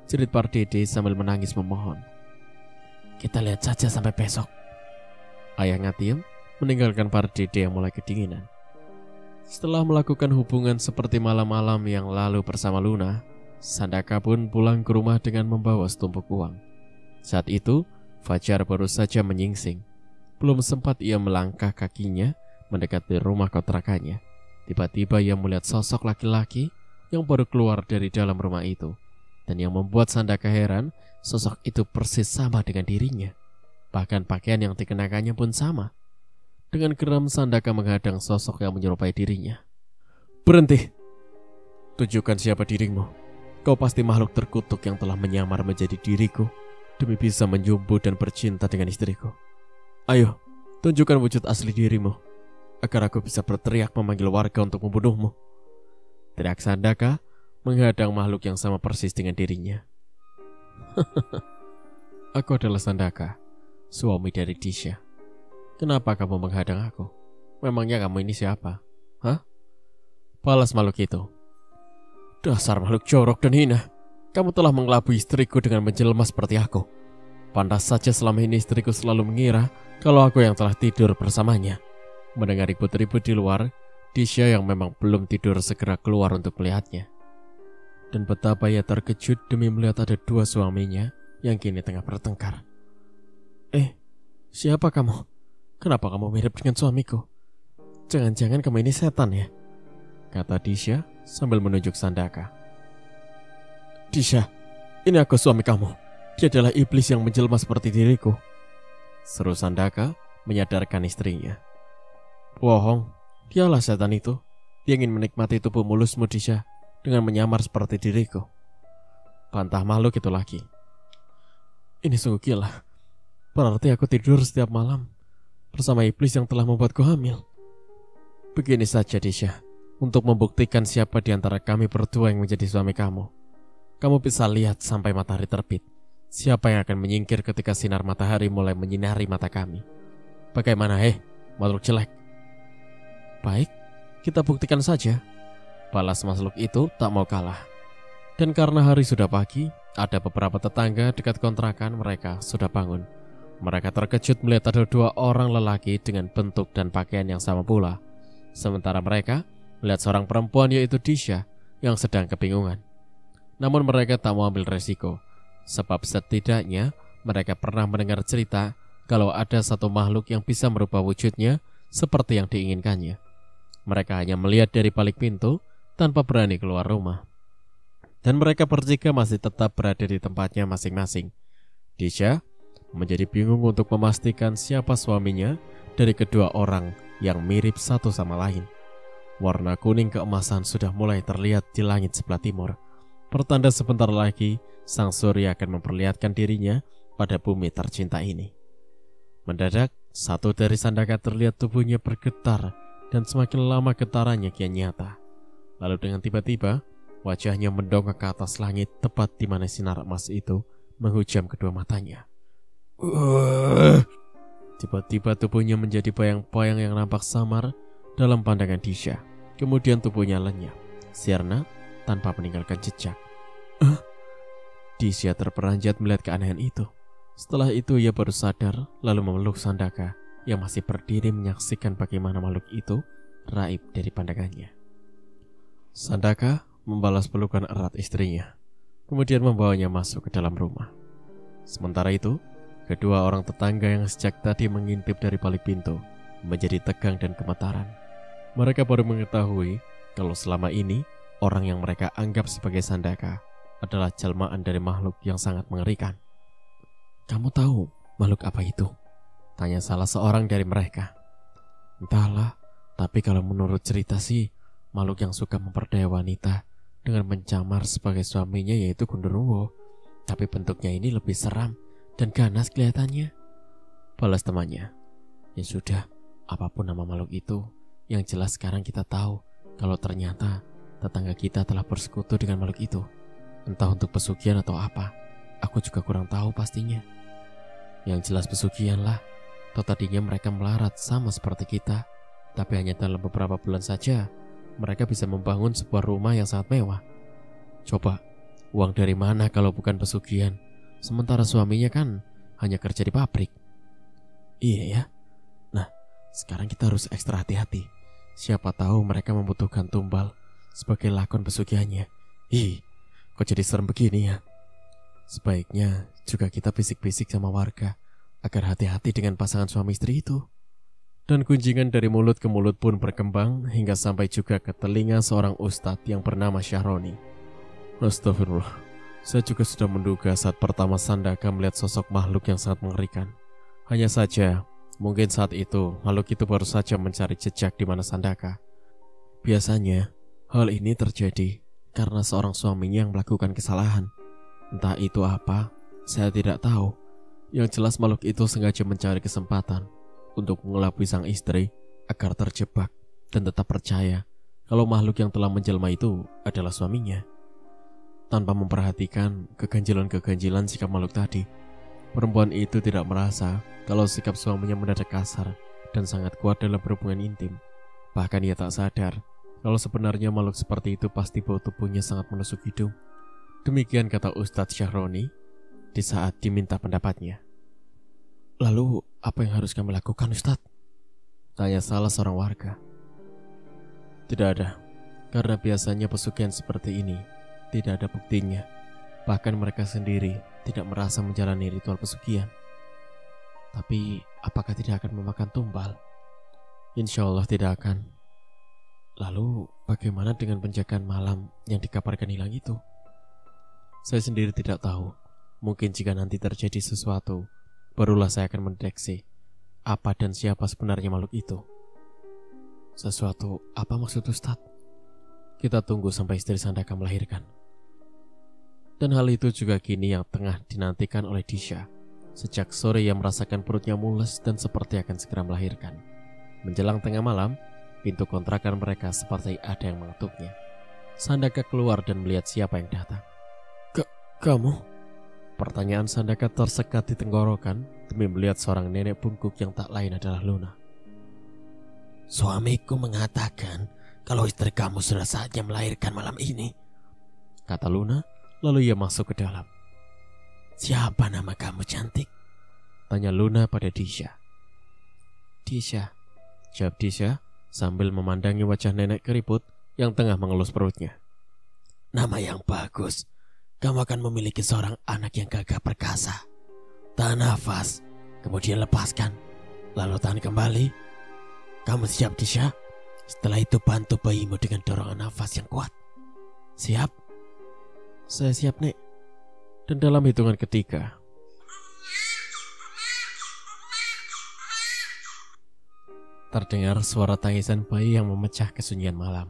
jerit Pardede sambil menangis memohon. Kita lihat saja sampai besok. Ayah Ngatiem meninggalkan Pardede yang mulai kedinginan. Setelah melakukan hubungan seperti malam-malam yang lalu bersama Luna, Sandaka pun pulang ke rumah dengan membawa setumpuk uang. Saat itu, Fajar baru saja menyingsing. Belum sempat ia melangkah kakinya mendekati rumah kontrakannya, tiba-tiba ia melihat sosok laki-laki yang baru keluar dari dalam rumah itu. Dan yang membuat Sandaka heran, sosok itu persis sama dengan dirinya. Bahkan pakaian yang dikenakannya pun sama. Dengan geram Sandaka menghadang sosok yang menyerupai dirinya. Berhenti! Tunjukkan siapa dirimu. Kau pasti makhluk terkutuk yang telah menyamar menjadi diriku demi bisa menjumbu dan bercinta dengan istriku. Ayo, tunjukkan wujud asli dirimu, agar aku bisa berteriak memanggil warga untuk membunuhmu. Teriak Sandaka menghadang makhluk yang sama persis dengan dirinya. Aku adalah Sandaka, suami dari Disha. Kenapa kamu menghadang aku? Memangnya kamu ini siapa? Hah? Balas makhluk itu. Dasar makhluk jorok dan hina. Kamu telah mengelabui istriku dengan menjelma seperti aku. Pantas saja selama ini istriku selalu mengira kalau aku yang telah tidur bersamanya. Mendengar ribut-ribut di luar, Disha yang memang belum tidur segera keluar untuk melihatnya. Dan betapa ia terkejut demi melihat ada dua suaminya yang kini tengah bertengkar. Siapa kamu? Kenapa kamu mirip dengan suamiku? Jangan-jangan kamu ini setan ya? Kata Disha sambil menunjuk Sandaka. Disha, ini aku suami kamu. Dia adalah iblis yang menjelma seperti diriku, seru Sandaka menyadarkan istrinya. Bohong, dialah setan itu. Dia ingin menikmati tubuh mulusmu Disha dengan menyamar seperti diriku, bantah makhluk itu lagi. Ini sungguh gila. Berarti aku tidur setiap malam bersama iblis yang telah membuatku hamil. Begini saja Disha, untuk membuktikan siapa di antara kami berdua yang menjadi suami kamu, kamu bisa lihat sampai matahari terbit. Siapa yang akan menyingkir ketika sinar matahari mulai menyinari mata kami? Bagaimana makhluk jelek? Baik, kita buktikan saja, balas makhluk itu tak mau kalah. Dan karena hari sudah pagi, ada beberapa tetangga dekat kontrakan mereka sudah bangun. Mereka terkejut melihat ada 2 orang lelaki dengan bentuk dan pakaian yang sama pula. Sementara mereka melihat seorang perempuan yaitu Disha yang sedang kebingungan. Namun mereka tak mau ambil resiko, sebab setidaknya mereka pernah mendengar cerita kalau ada satu makhluk yang bisa merubah wujudnya seperti yang diinginkannya. Mereka hanya melihat dari balik pintu tanpa berani keluar rumah. Dan mereka bertiga masih tetap berada di tempatnya masing-masing. Disha menjadi bingung untuk memastikan siapa suaminya dari kedua orang yang mirip satu sama lain. Warna kuning keemasan sudah mulai terlihat di langit sebelah timur. Pertanda sebentar lagi sang surya akan memperlihatkan dirinya pada bumi tercinta ini. Mendadak, satu dari Sandaka terlihat tubuhnya bergetar dan semakin lama getarannya kian nyata. Lalu dengan tiba-tiba, wajahnya mendongak ke atas langit tepat di mana sinar emas itu menghujam kedua matanya. Tiba-tiba tubuhnya menjadi bayang-bayang yang nampak samar dalam pandangan Disha. Kemudian tubuhnya lenyap, sirna tanpa meninggalkan jejak. Disha terperanjat melihat keanehan itu. Setelah itu ia baru sadar lalu memeluk Sandaka yang masih berdiri menyaksikan bagaimana makhluk itu raib dari pandangannya. Sandaka membalas pelukan erat istrinya, kemudian membawanya masuk ke dalam rumah. Sementara itu, kedua orang tetangga yang sejak tadi mengintip dari balik pintu menjadi tegang dan gemetaran. Mereka baru mengetahui kalau selama ini orang yang mereka anggap sebagai Sandaka adalah jelmaan dari makhluk yang sangat mengerikan. "Kamu tahu makhluk apa itu?" tanya salah seorang dari mereka. "Entahlah, tapi kalau menurut cerita sih, makhluk yang suka memperdaya wanita dengan mencamar sebagai suaminya yaitu Gundurwo. Tapi bentuknya ini lebih seram dan ganas kelihatannya," balas temannya. "Ya sudah, apapun nama makhluk itu, yang jelas sekarang kita tahu kalau ternyata tetangga kita telah bersekutu dengan makhluk itu. Entah untuk pesugihan atau apa, aku juga kurang tahu pastinya. Yang jelas pesugihan lah, toh tadinya mereka melarat sama seperti kita, tapi hanya dalam beberapa bulan saja mereka bisa membangun sebuah rumah yang sangat mewah. Coba, uang dari mana kalau bukan pesugihan? Sementara suaminya kan hanya kerja di pabrik." "Iya ya. Nah, sekarang kita harus ekstra hati-hati. Siapa tahu mereka membutuhkan tumbal sebagai lakon pesugihannya. Ih, kok jadi serem begini ya? Sebaiknya juga kita bisik-bisik sama warga agar hati-hati dengan pasangan suami istri itu." Dan kunjingan dari mulut ke mulut pun berkembang hingga sampai juga ke telinga seorang ustadz yang bernama Syahroni. "Astagfirullah, saya juga sudah menduga saat pertama Sandaka melihat sosok makhluk yang sangat mengerikan. Hanya saja, mungkin saat itu makhluk itu baru saja mencari jejak di mana Sandaka. Biasanya, hal ini terjadi karena seorang suaminya yang melakukan kesalahan. Entah itu apa, saya tidak tahu. Yang jelas makhluk itu sengaja mencari kesempatan untuk mengelabui sang istri agar terjebak dan tetap percaya kalau makhluk yang telah menjelma itu adalah suaminya. Tanpa memperhatikan keganjilan-keganjilan sikap makhluk tadi, perempuan itu tidak merasa kalau sikap suaminya mendadak kasar dan sangat kuat dalam berhubungan intim. Bahkan ia tak sadar kalau sebenarnya makhluk seperti itu pasti bau tubuhnya sangat menusuk hidung. Demikian kata Ustadz Syahroni di saat diminta pendapatnya. "Lalu apa yang harus kami lakukan, Ustadz?" tanya salah seorang warga. "Tidak ada, karena biasanya pesugihan seperti ini tidak ada buktinya. Bahkan mereka sendiri tidak merasa menjalani ritual pesugihan. Tapi apakah tidak akan memakan tumbal?" "Insya Allah tidak akan." "Lalu bagaimana dengan penjagaan malam yang dikabarkan hilang itu?" "Saya sendiri tidak tahu. Mungkin jika nanti terjadi sesuatu, barulah saya akan mendeteksi apa dan siapa sebenarnya makhluk itu." "Sesuatu apa maksud Ustadz?" "Kita tunggu sampai istri Sandaka melahirkan." Dan hal itu juga kini yang tengah dinantikan oleh Disha. Sejak sore ia merasakan perutnya mules dan seperti akan segera melahirkan. Menjelang tengah malam, pintu kontrakan mereka seperti ada yang mengetuknya. Sandaka keluar dan melihat siapa yang datang. Kamu?" Pertanyaan Sandaka tersekat di tenggorokan demi melihat seorang nenek bungkuk yang tak lain adalah Luna. "Suamiku mengatakan kalau istri kamu sudah saatnya melahirkan malam ini," kata Luna, lalu ia masuk ke dalam. "Siapa nama kamu, cantik?" Tanya Luna pada Disha. Disha, jawab Disha sambil memandangi wajah nenek keriput yang tengah mengelus perutnya. Nama yang bagus. Kamu akan memiliki seorang anak yang gagah perkasa. Tahan nafas, kemudian lepaskan. Lalu tahan kembali. Kamu siap, Disha? Setelah itu bantu bayimu dengan dorongan nafas yang kuat. Siap? Saya siap, Nek. Dan dalam hitungan ketiga, terdengar suara tangisan bayi yang memecah kesunyian malam.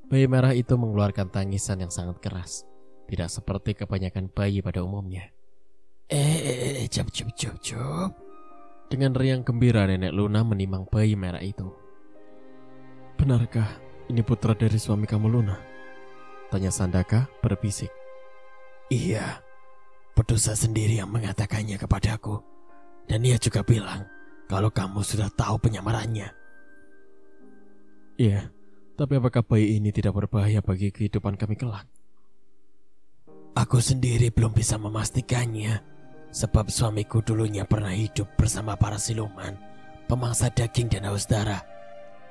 Bayi merah itu mengeluarkan tangisan yang sangat keras, tidak seperti kebanyakan bayi pada umumnya. Cup. Dengan riang gembira nenek Luna menimang bayi merah itu. Benarkah ini putra dari suami kamu, Luna? Tanya Sandaka berbisik. Iya, Pedusa sendiri yang mengatakannya kepadaku. Dan ia juga bilang kalau kamu sudah tahu penyamarannya. Iya, tapi apakah bayi ini tidak berbahaya bagi kehidupan kami kelak? Aku sendiri belum bisa memastikannya, sebab suamiku dulunya pernah hidup bersama para siluman, pemangsa daging dan haus darah.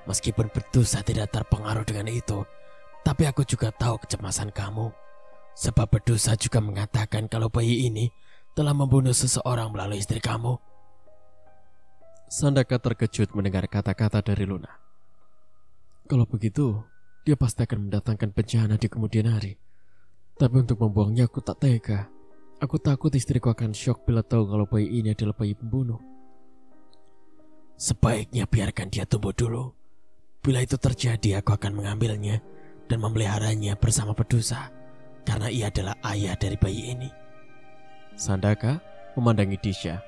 Meskipun Pedusa tidak terpengaruh dengan itu, tapi aku juga tahu kecemasan kamu. Sebab Pedusa juga mengatakan kalau bayi ini telah membunuh seseorang melalui istri kamu. Sandaka terkejut mendengar kata-kata dari Luna. Kalau begitu, dia pasti akan mendatangkan bencana di kemudian hari. Tapi untuk membuangnya aku tak tega. Aku takut istriku akan syok bila tahu kalau bayi ini adalah bayi pembunuh. Sebaiknya biarkan dia tumbuh dulu. Bila itu terjadi, aku akan mengambilnya dan memeliharanya bersama Pedusa, karena ia adalah ayah dari bayi ini. Sandaka memandangi Disha,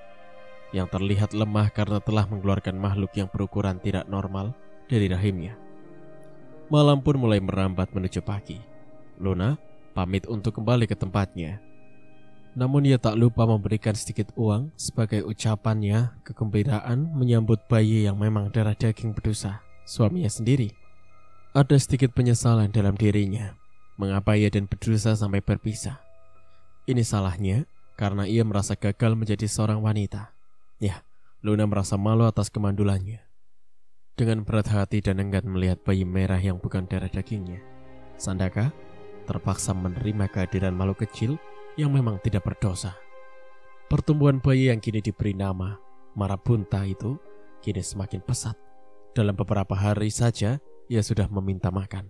yang terlihat lemah karena telah mengeluarkan makhluk yang berukuran tidak normal dari rahimnya. Malam pun mulai merambat menuju pagi. Luna pamit untuk kembali ke tempatnya. Namun ia tak lupa memberikan sedikit uang sebagai ucapannya kegembiraan menyambut bayi yang memang darah daging Pedusa, suaminya sendiri. Ada sedikit penyesalan dalam dirinya, mengapa ia dan Pedusa sampai berpisah. Ini salahnya karena ia merasa gagal menjadi seorang wanita. Ya, Luna merasa malu atas kemandulannya. Dengan berat hati dan enggan melihat bayi merah yang bukan darah dagingnya, Sandaka terpaksa menerima kehadiran makhluk kecil yang memang tidak berdosa. Pertumbuhan bayi yang kini diberi nama Marabunta itu kini semakin pesat. Dalam beberapa hari saja ia sudah meminta makan.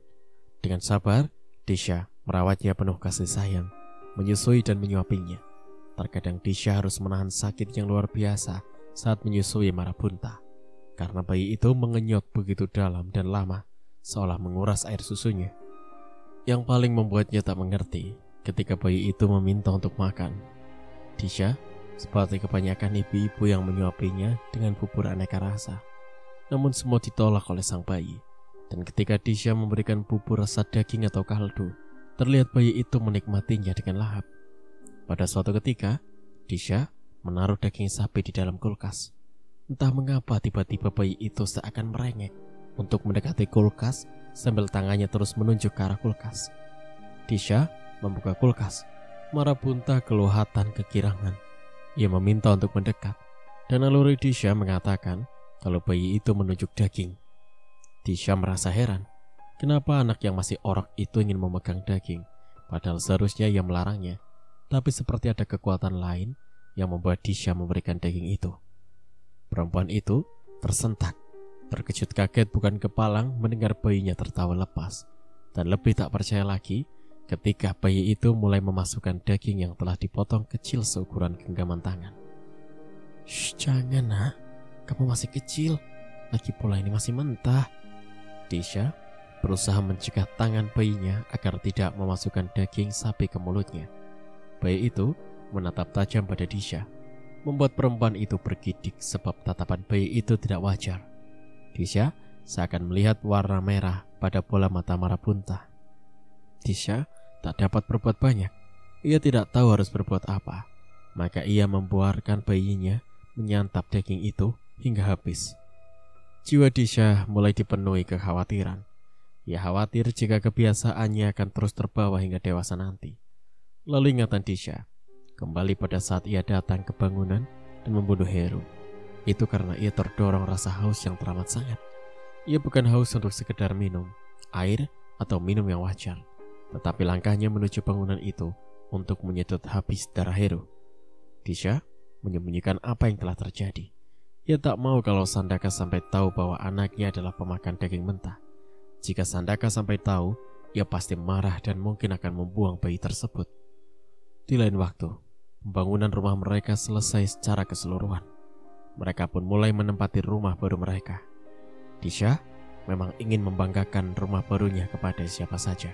Dengan sabar, Disha merawatnya penuh kasih sayang, menyusui dan menyuapinya. Terkadang Disha harus menahan sakit yang luar biasa saat menyusui Marabunta, karena bayi itu mengenyot begitu dalam dan lama, seolah menguras air susunya. Yang paling membuatnya tak mengerti ketika bayi itu meminta untuk makan. Disha seperti kebanyakan ibu-ibu yang menyuapinya dengan bubur aneka rasa. Namun semua ditolak oleh sang bayi. Dan ketika Disha memberikan bubur rasa daging atau kaldu, terlihat bayi itu menikmatinya dengan lahap. Pada suatu ketika, Disha menaruh daging sapi di dalam kulkas. Entah mengapa tiba-tiba bayi itu seakan merengek untuk mendekati kulkas sambil tangannya terus menunjuk ke arah kulkas. Disha membuka kulkas. Marabunta kelihatan kegirangan. Ia meminta untuk mendekat, dan naluri Disha mengatakan kalau bayi itu menunjuk daging. Disha merasa heran, kenapa anak yang masih orok itu ingin memegang daging, padahal seharusnya ia melarangnya. Tapi seperti ada kekuatan lain yang membuat Disha memberikan daging itu. Perempuan itu tersentak, terkejut kaget bukan kepalang mendengar bayinya tertawa lepas, dan lebih tak percaya lagi ketika bayi itu mulai memasukkan daging yang telah dipotong kecil seukuran genggaman tangan. Shh, jangan nak, kamu masih kecil, lagi pula ini masih mentah. Disha berusaha mencegah tangan bayinya agar tidak memasukkan daging sapi ke mulutnya. Bayi itu menatap tajam pada Disha, membuat perempuan itu bergidik sebab tatapan bayi itu tidak wajar. Disha seakan melihat warna merah pada bola mata Marabunta. Disha tak dapat berbuat banyak. Ia tidak tahu harus berbuat apa. Maka ia membiarkan bayinya menyantap daging itu hingga habis. Jiwa Disha mulai dipenuhi kekhawatiran. Ia khawatir jika kebiasaannya akan terus terbawa hingga dewasa nanti. Lalu ingatan Disha kembali pada saat ia datang ke bangunan dan membunuh Heru. Itu karena ia terdorong rasa haus yang teramat sangat. Ia bukan haus untuk sekedar minum air atau minum yang wajar, tetapi langkahnya menuju bangunan itu untuk menyedot habis darah Heru. Disha menyembunyikan apa yang telah terjadi. Ia tak mau kalau Sandaka sampai tahu bahwa anaknya adalah pemakan daging mentah. Jika Sandaka sampai tahu, ia pasti marah dan mungkin akan membuang bayi tersebut. Di lain waktu, pembangunan rumah mereka selesai secara keseluruhan. Mereka pun mulai menempati rumah baru mereka. Disha memang ingin membanggakan rumah barunya kepada siapa saja,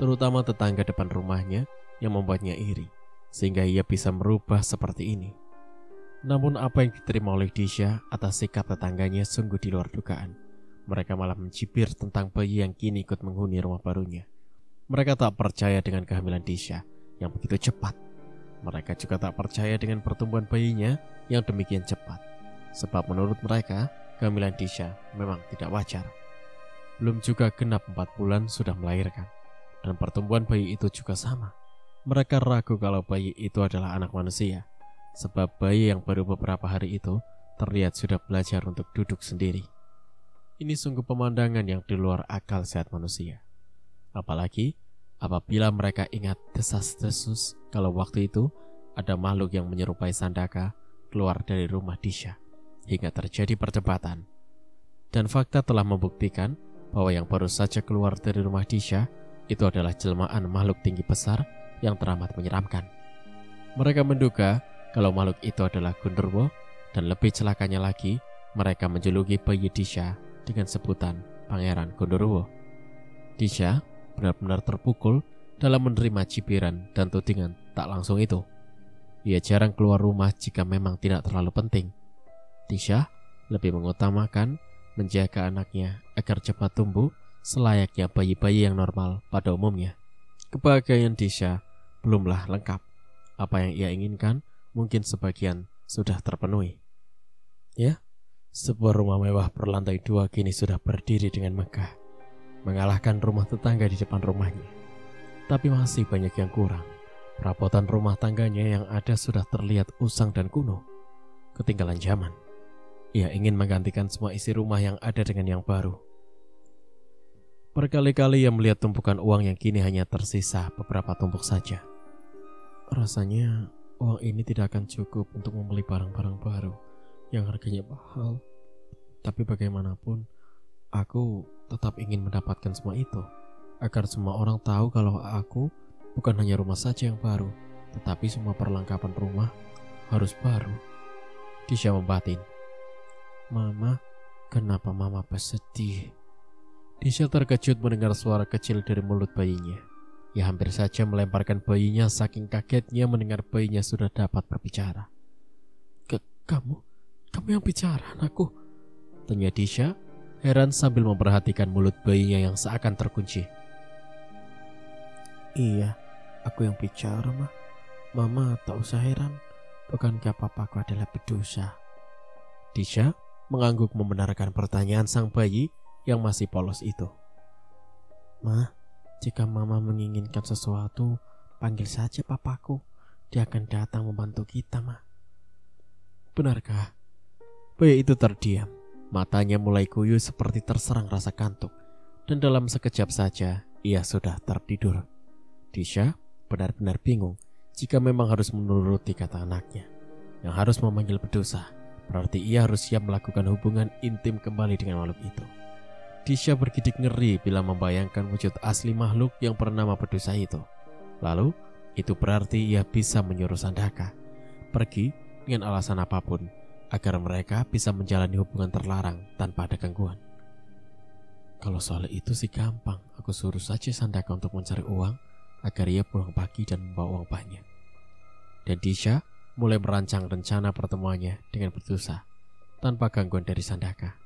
terutama tetangga depan rumahnya yang membuatnya iri, sehingga ia bisa merubah seperti ini. Namun apa yang diterima oleh Disha atas sikap tetangganya sungguh di luar dugaan. Mereka malah mencibir tentang bayi yang kini ikut menghuni rumah barunya. Mereka tak percaya dengan kehamilan Disha yang begitu cepat. Mereka juga tak percaya dengan pertumbuhan bayinya yang demikian cepat. Sebab menurut mereka, kehamilan Disha memang tidak wajar. Belum juga genap 4 bulan sudah melahirkan. Dan pertumbuhan bayi itu juga sama. Mereka ragu kalau bayi itu adalah anak manusia. Sebab bayi yang baru beberapa hari itu terlihat sudah belajar untuk duduk sendiri. Ini sungguh pemandangan yang di luar akal sehat manusia. Apalagi apabila mereka ingat desas-desus kalau waktu itu ada makhluk yang menyerupai Sandaka keluar dari rumah Disha hingga terjadi perdebatan. Dan fakta telah membuktikan bahwa yang baru saja keluar dari rumah Disha itu adalah jelmaan makhluk tinggi besar yang teramat menyeramkan. Mereka menduga kalau makhluk itu adalah Gundurwo, dan lebih celakanya lagi, mereka menjuluki bayi Disha dengan sebutan Pangeran Gundurwo. Disha benar-benar terpukul dalam menerima cibiran dan tudingan tak langsung itu. Ia jarang keluar rumah jika memang tidak terlalu penting. Disha lebih mengutamakan menjaga anaknya agar cepat tumbuh selayaknya bayi-bayi yang normal pada umumnya. Kebahagiaan Disha belumlah lengkap. Apa yang ia inginkan mungkin sebagian sudah terpenuhi. Ya, sebuah rumah mewah berlantai 2 kini sudah berdiri dengan megah, mengalahkan rumah tetangga di depan rumahnya. Tapi masih banyak yang kurang. Perabotan rumah tangganya yang ada sudah terlihat usang dan kuno, ketinggalan zaman. Ia ingin menggantikan semua isi rumah yang ada dengan yang baru. Berkali-kali ia melihat tumpukan uang yang kini hanya tersisa beberapa tumpuk saja. Rasanya uang ini tidak akan cukup untuk membeli barang-barang baru yang harganya mahal. Tapi bagaimanapun, aku tetap ingin mendapatkan semua itu, agar semua orang tahu kalau aku bukan hanya rumah saja yang baru, tetapi semua perlengkapan rumah harus baru. Disha membatin. Mama, kenapa mama bersedih? Disha terkejut mendengar suara kecil dari mulut bayinya. Ia hampir saja melemparkan bayinya saking kagetnya mendengar bayinya sudah dapat berbicara. Kamu yang bicara, anakku? Tanya Disha, heran sambil memperhatikan mulut bayinya yang seakan terkunci. Iya, aku yang bicara, Ma. Mama tak usah heran, bukankah papaku adalah berdosa? Disha mengangguk membenarkan pertanyaan sang bayi yang masih polos itu. Ma, jika mama menginginkan sesuatu, panggil saja papaku. Dia akan datang membantu kita, Ma. Benarkah? Bayi itu terdiam. Matanya mulai kuyuh seperti terserang rasa kantuk. Dan dalam sekejap saja, ia sudah tertidur. Disha benar-benar bingung jika memang harus menuruti kata anaknya. Yang harus memanggil berdosa, berarti ia harus siap melakukan hubungan intim kembali dengan makhluk itu. Disha bergidik ngeri bila membayangkan wujud asli makhluk yang bernama berdosa itu. Lalu, itu berarti ia bisa menyuruh Sandaka pergi dengan alasan apapun agar mereka bisa menjalani hubungan terlarang tanpa ada gangguan. Kalau soal itu sih gampang, aku suruh saja Sandaka untuk mencari uang agar ia pulang pagi dan membawa uang banyak. Dan Disha mulai merancang rencana pertemuannya dengan berdosa tanpa gangguan dari Sandaka.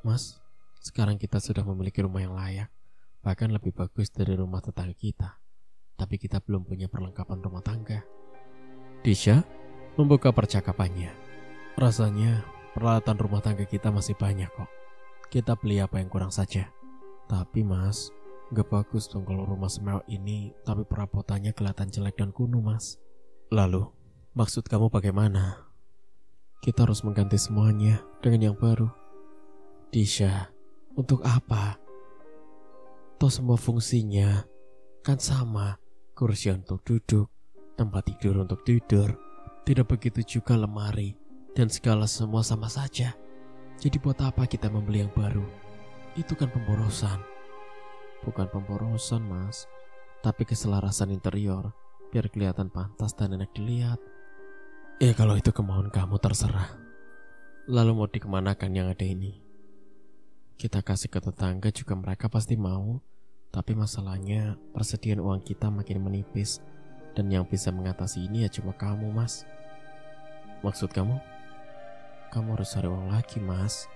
Mas, sekarang kita sudah memiliki rumah yang layak, bahkan lebih bagus dari rumah tetangga kita. Tapi kita belum punya perlengkapan rumah tangga. Disha membuka percakapannya. Rasanya peralatan rumah tangga kita masih banyak kok. Kita beli apa yang kurang saja. Tapi Mas, gak bagus dong kalau rumah semewah ini tapi perabotannya kelihatan jelek dan kuno, Mas. Lalu, Maksud kamu bagaimana? Kita harus mengganti semuanya dengan yang baru. Disha, untuk apa? Toh semua fungsinya kan sama. Kursi untuk duduk, tempat tidur untuk tidur. Tidak begitu juga lemari. Dan segala semua sama saja. Jadi buat apa kita membeli yang baru? Itu kan pemborosan. Bukan pemborosan, Mas. Tapi keselarasan interior. Biar kelihatan pantas dan enak dilihat. Ya kalau itu kemauan kamu terserah. Lalu mau dikemanakan yang ada ini? Kita kasih ke tetangga juga mereka pasti mau. Tapi masalahnya persediaan uang kita makin menipis. Dan yang bisa mengatasi ini ya cuma kamu, Mas. Maksud kamu? Kamu harus cari uang lagi, Mas.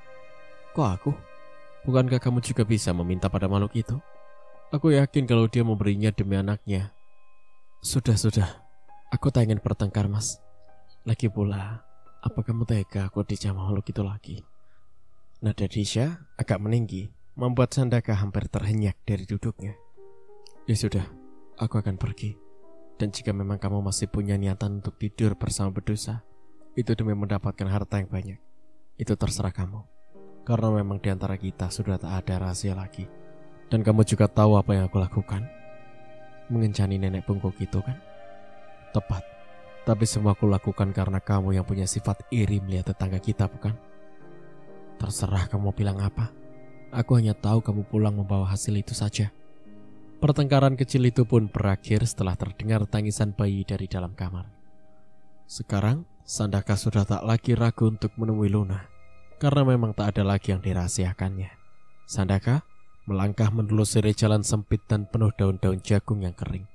Kok aku? Bukankah kamu juga bisa meminta pada makhluk itu? Aku yakin kalau dia memberinya demi anaknya. Sudah. Aku tak ingin bertengkar, Mas. Lagi pula, apa kamu tega aku dijamah makhluk itu lagi? Nada Disha agak meninggi, membuat Sandaka hampir terhenyak dari duduknya. Ya sudah, aku akan pergi. Dan jika memang kamu masih punya niatan untuk tidur bersama berdosa, itu demi mendapatkan harta yang banyak, itu terserah kamu. Karena memang di antara kita sudah tak ada rahasia lagi. Dan kamu juga tahu apa yang aku lakukan. Mengencani nenek bungkuk itu kan? Tepat. Tapi semua aku lakukan karena kamu yang punya sifat iri melihat tetangga kita, bukan? Terserah kamu bilang apa. Aku hanya tahu kamu pulang membawa hasil itu saja. Pertengkaran kecil itu pun berakhir setelah terdengar tangisan bayi dari dalam kamar. Sekarang Sandaka sudah tak lagi ragu untuk menemui Luna. Karena memang tak ada lagi yang dirahasiakannya. Sandaka melangkah menelusuri jalan sempit dan penuh daun-daun jagung yang kering.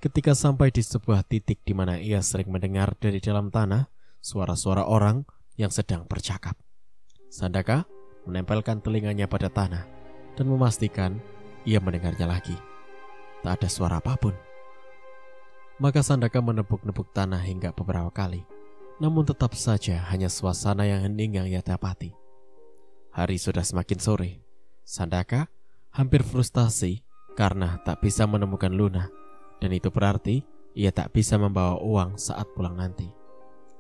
Ketika sampai di sebuah titik di mana ia sering mendengar dari dalam tanah suara-suara orang yang sedang bercakap. Sandaka menempelkan telinganya pada tanah dan memastikan ia mendengarnya lagi. Tak ada suara apapun. Maka Sandaka menepuk-nepuk tanah hingga beberapa kali. Namun tetap saja hanya suasana yang hening yang ia dapati. Hari sudah semakin sore. Sandaka hampir frustasi karena tak bisa menemukan Luna. Dan itu berarti ia tak bisa membawa uang saat pulang nanti.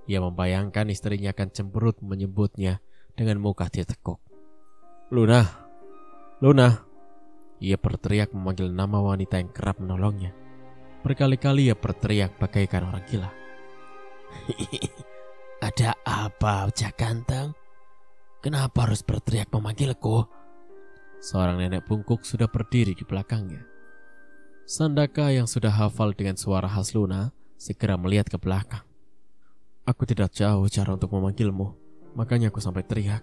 Ia membayangkan istrinya akan cemberut menyebutnya dengan muka ditekuk. Luna, Luna. Ia berteriak memanggil nama wanita yang kerap menolongnya. Berkali-kali ia berteriak bagaikan orang gila. Ada apa, Ojak Ganteng? Kenapa harus berteriak memanggilku? Seorang nenek bungkuk sudah berdiri di belakangnya. Sandaka yang sudah hafal dengan suara khas Luna segera melihat ke belakang. Aku tidak jauh cara untuk memanggilmu, makanya aku sampai teriak.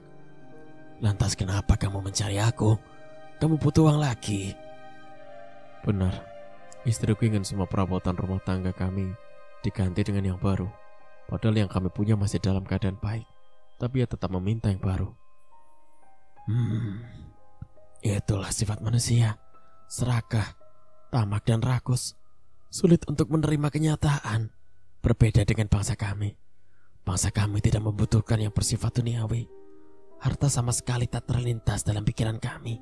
Lantas kenapa kamu mencari aku? Kamu butuh uang lagi? Benar, istriku ingin semua perabotan rumah tangga kami diganti dengan yang baru. Padahal yang kami punya masih dalam keadaan baik. Tapi ia tetap meminta yang baru. Itulah sifat manusia. Serakah, tamak dan rakus. Sulit untuk menerima kenyataan. Berbeda dengan bangsa kami. Bangsa kami tidak membutuhkan yang bersifat duniawi. Harta sama sekali tak terlintas dalam pikiran kami.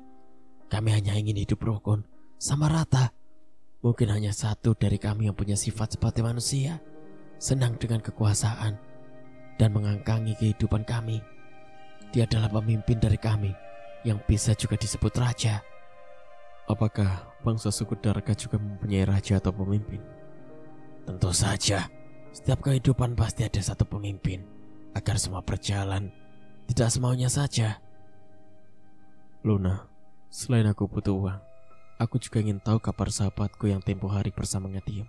Kami hanya ingin hidup rukun, sama rata. Mungkin hanya satu dari kami yang punya sifat seperti manusia. Senang dengan kekuasaan dan mengangkangi kehidupan kami. Dia adalah pemimpin dari kami yang bisa juga disebut raja. Apakah bangsa suku Darga juga mempunyai raja atau pemimpin? Tentu saja. Setiap kehidupan pasti ada satu pemimpin. Agar semua berjalan, tidak semaunya saja. Luna, selain aku butuh uang, aku juga ingin tahu kabar sahabatku yang tempo hari bersama Ngatiem.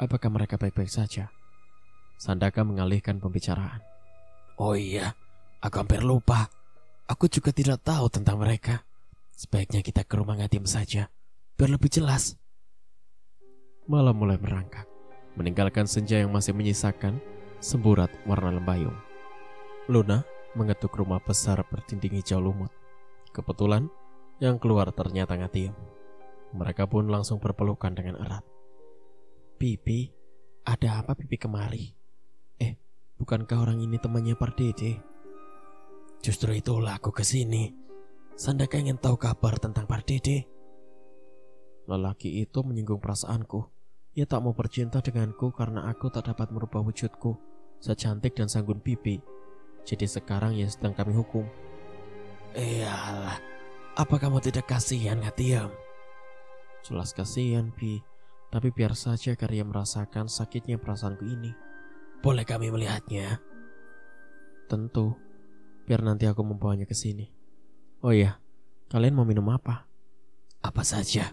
Apakah mereka baik-baik saja? Sandaka mengalihkan pembicaraan. Oh iya, aku hampir lupa. Aku juga tidak tahu tentang mereka. Sebaiknya kita ke rumah Ngatiem saja, biar lebih jelas. Malam mulai merangkak, meninggalkan senja yang masih menyisakan semburat warna lembayung. Luna mengetuk rumah besar berdinding hijau lumut. Kebetulan yang keluar ternyata Ngatiem. Mereka pun langsung berpelukan dengan erat. Pipi, ada apa Pipi kemari? Bukankah orang ini temannya Pardede? Justru itulah aku kesini. Sandaka ingin tahu kabar tentang Pardede. Lelaki itu menyinggung perasaanku. Ia tak mau bercinta denganku karena aku tak dapat merubah wujudku secantik dan sanggun pipi. Jadi sekarang ia sedang kami hukum. Iyalah, apa kamu tidak kasihan, Ngatiam? Jelas kasihan, Bi. Tapi biar saja agar ia merasakan sakitnya perasaanku ini. Boleh kami melihatnya? Tentu, biar nanti aku membawanya ke sini. Oh iya, kalian mau minum apa? Apa saja?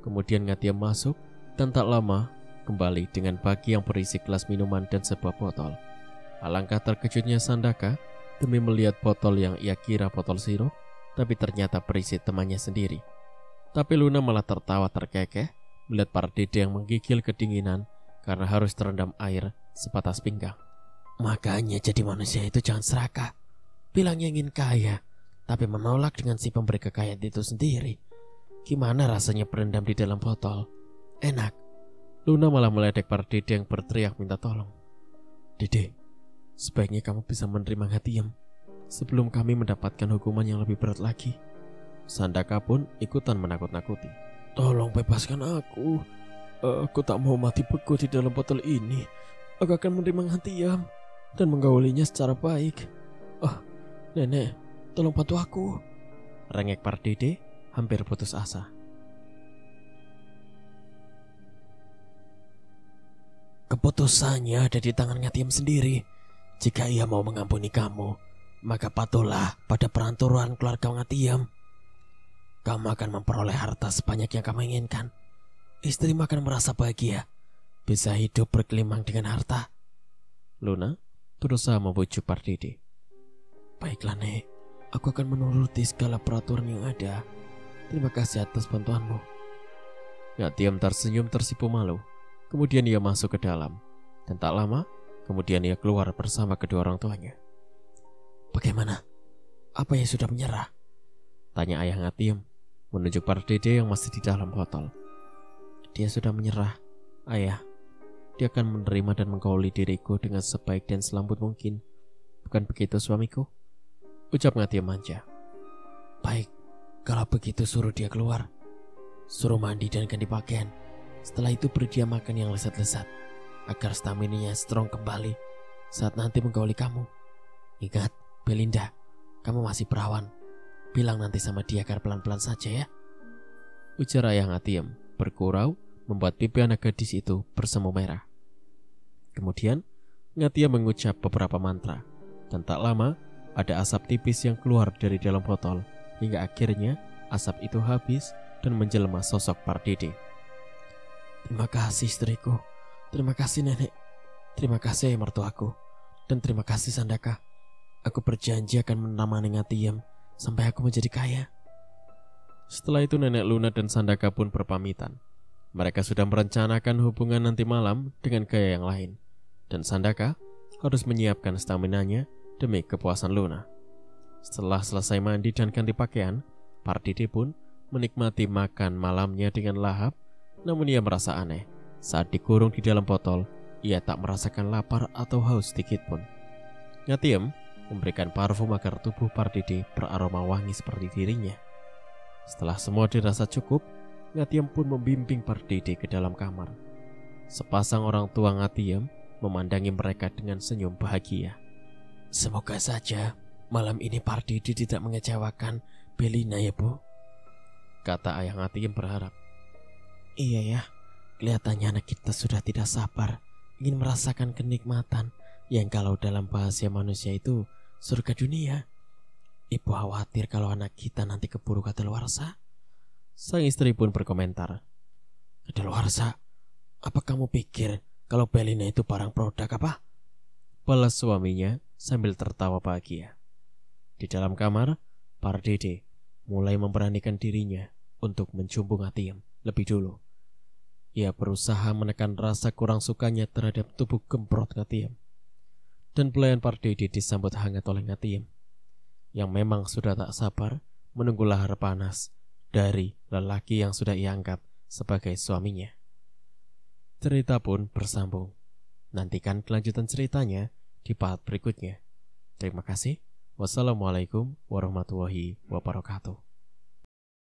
Kemudian Ngatiam masuk dan tak lama kembali dengan bagi yang berisi gelas minuman dan sebuah botol. Alangkah terkejutnya Sandaka demi melihat botol yang ia kira botol sirup, tapi ternyata berisi temannya sendiri. Tapi Luna malah tertawa terkekeh melihat Pardede yang menggigil kedinginan karena harus terendam air sebatas pinggang. Makanya jadi manusia itu jangan serakah. Bilangnya ingin kaya, tapi menolak dengan si pemberi kekayaan itu sendiri. Gimana rasanya berendam di dalam botol? Enak. Luna malah meledek Pardede yang berteriak minta tolong. Dede, sebaiknya kamu bisa menerima Ngatiam sebelum kami mendapatkan hukuman yang lebih berat lagi. Sandaka pun ikutan menakut-nakuti. Tolong bebaskan aku. Aku tak mau mati beku di dalam botol ini. Aku akan menerima Ngatiam dan menggaulinya secara baik. Nenek, tolong bantu aku. Rengek Pardede hampir putus asa. Keputusannya ada di tangan Ngatiam sendiri. Jika ia mau mengampuni kamu, maka patuhlah pada peraturan keluarga Ngatiam. Kamu akan memperoleh harta sebanyak yang kamu inginkan. Istrimu akan merasa bahagia, bisa hidup berkelimang dengan harta. Luna berusaha membujuk Pardede. Baiklah, Nek, aku akan menuruti segala peraturan yang ada. Terima kasih atas bantuanmu. Ngatiam tersenyum tersipu malu. Kemudian ia masuk ke dalam. Dan tak lama, kemudian ia keluar bersama kedua orang tuanya. Bagaimana? Apa yang sudah menyerah? Tanya ayah Ngatiam, menunjuk Pardede yang masih di dalam botol. Dia sudah menyerah, ayah. Dia akan menerima dan menggauli diriku dengan sebaik dan selambut mungkin. Bukan begitu suamiku? Ucap Ngatiam manja. Baik, kalau begitu suruh dia keluar. Suruh mandi dan ganti pakaian. Setelah itu beri dia makan yang lezat-lezat, agar stamina-nya strong kembali saat nanti menggauli kamu. Ingat, Belinda, kamu masih perawan. Bilang nanti sama dia agar pelan-pelan saja ya. Ujar ayah Ngatiam bergurau membuat pipi anak gadis itu bersemu merah. Kemudian Ngatiam mengucap beberapa mantra. Dan tak lama ada asap tipis yang keluar dari dalam botol. Hingga akhirnya asap itu habis dan menjelma sosok Pardede. Terima kasih istriku. Terima kasih nenek. Terima kasih mertuaku. Dan terima kasih Sandaka. Aku berjanji akan menemani Ngatiam sampai aku menjadi kaya. Setelah itu nenek Luna dan Sandaka pun berpamitan. Mereka sudah merencanakan hubungan nanti malam dengan gaya yang lain. Dan Sandaka harus menyiapkan staminanya demi kepuasan Luna. Setelah selesai mandi dan ganti pakaian, Pardede pun menikmati makan malamnya dengan lahap. Namun ia merasa aneh. Saat dikurung di dalam botol, ia tak merasakan lapar atau haus sedikit pun. Ngatiam memberikan parfum agar tubuh Pardede beraroma wangi seperti dirinya. Setelah semua dirasa cukup, Ngatiam pun membimbing Pardede ke dalam kamar. Sepasang orang tua Ngatiam memandangi mereka dengan senyum bahagia. Semoga saja malam ini Pardede tidak mengecewakan Belina ya Bu, kata ayah Ngatiam berharap. Iya ya, kelihatannya anak kita sudah tidak sabar ingin merasakan kenikmatan yang kalau dalam bahasa manusia itu surga dunia. Ibu khawatir kalau anak kita nanti keburu kadaluarsa. Sang istri pun berkomentar. Kadaluarsa? Apa kamu pikir kalau Belina itu barang produk apa? Balas suaminya sambil tertawa bahagia. Di dalam kamar, Pardede mulai memberanikan dirinya untuk menjumbu Ngatiam lebih dulu. Ia berusaha menekan rasa kurang sukanya terhadap tubuh gemprot Ngatiam. Dan pelayan Pardede disambut hangat oleh Ngatiam, yang memang sudah tak sabar menunggu lahar panas dari lelaki yang sudah ia anggap sebagai suaminya. Cerita pun bersambung. Nantikan kelanjutan ceritanya di part berikutnya. Terima kasih. Wassalamualaikum warahmatullahi wabarakatuh.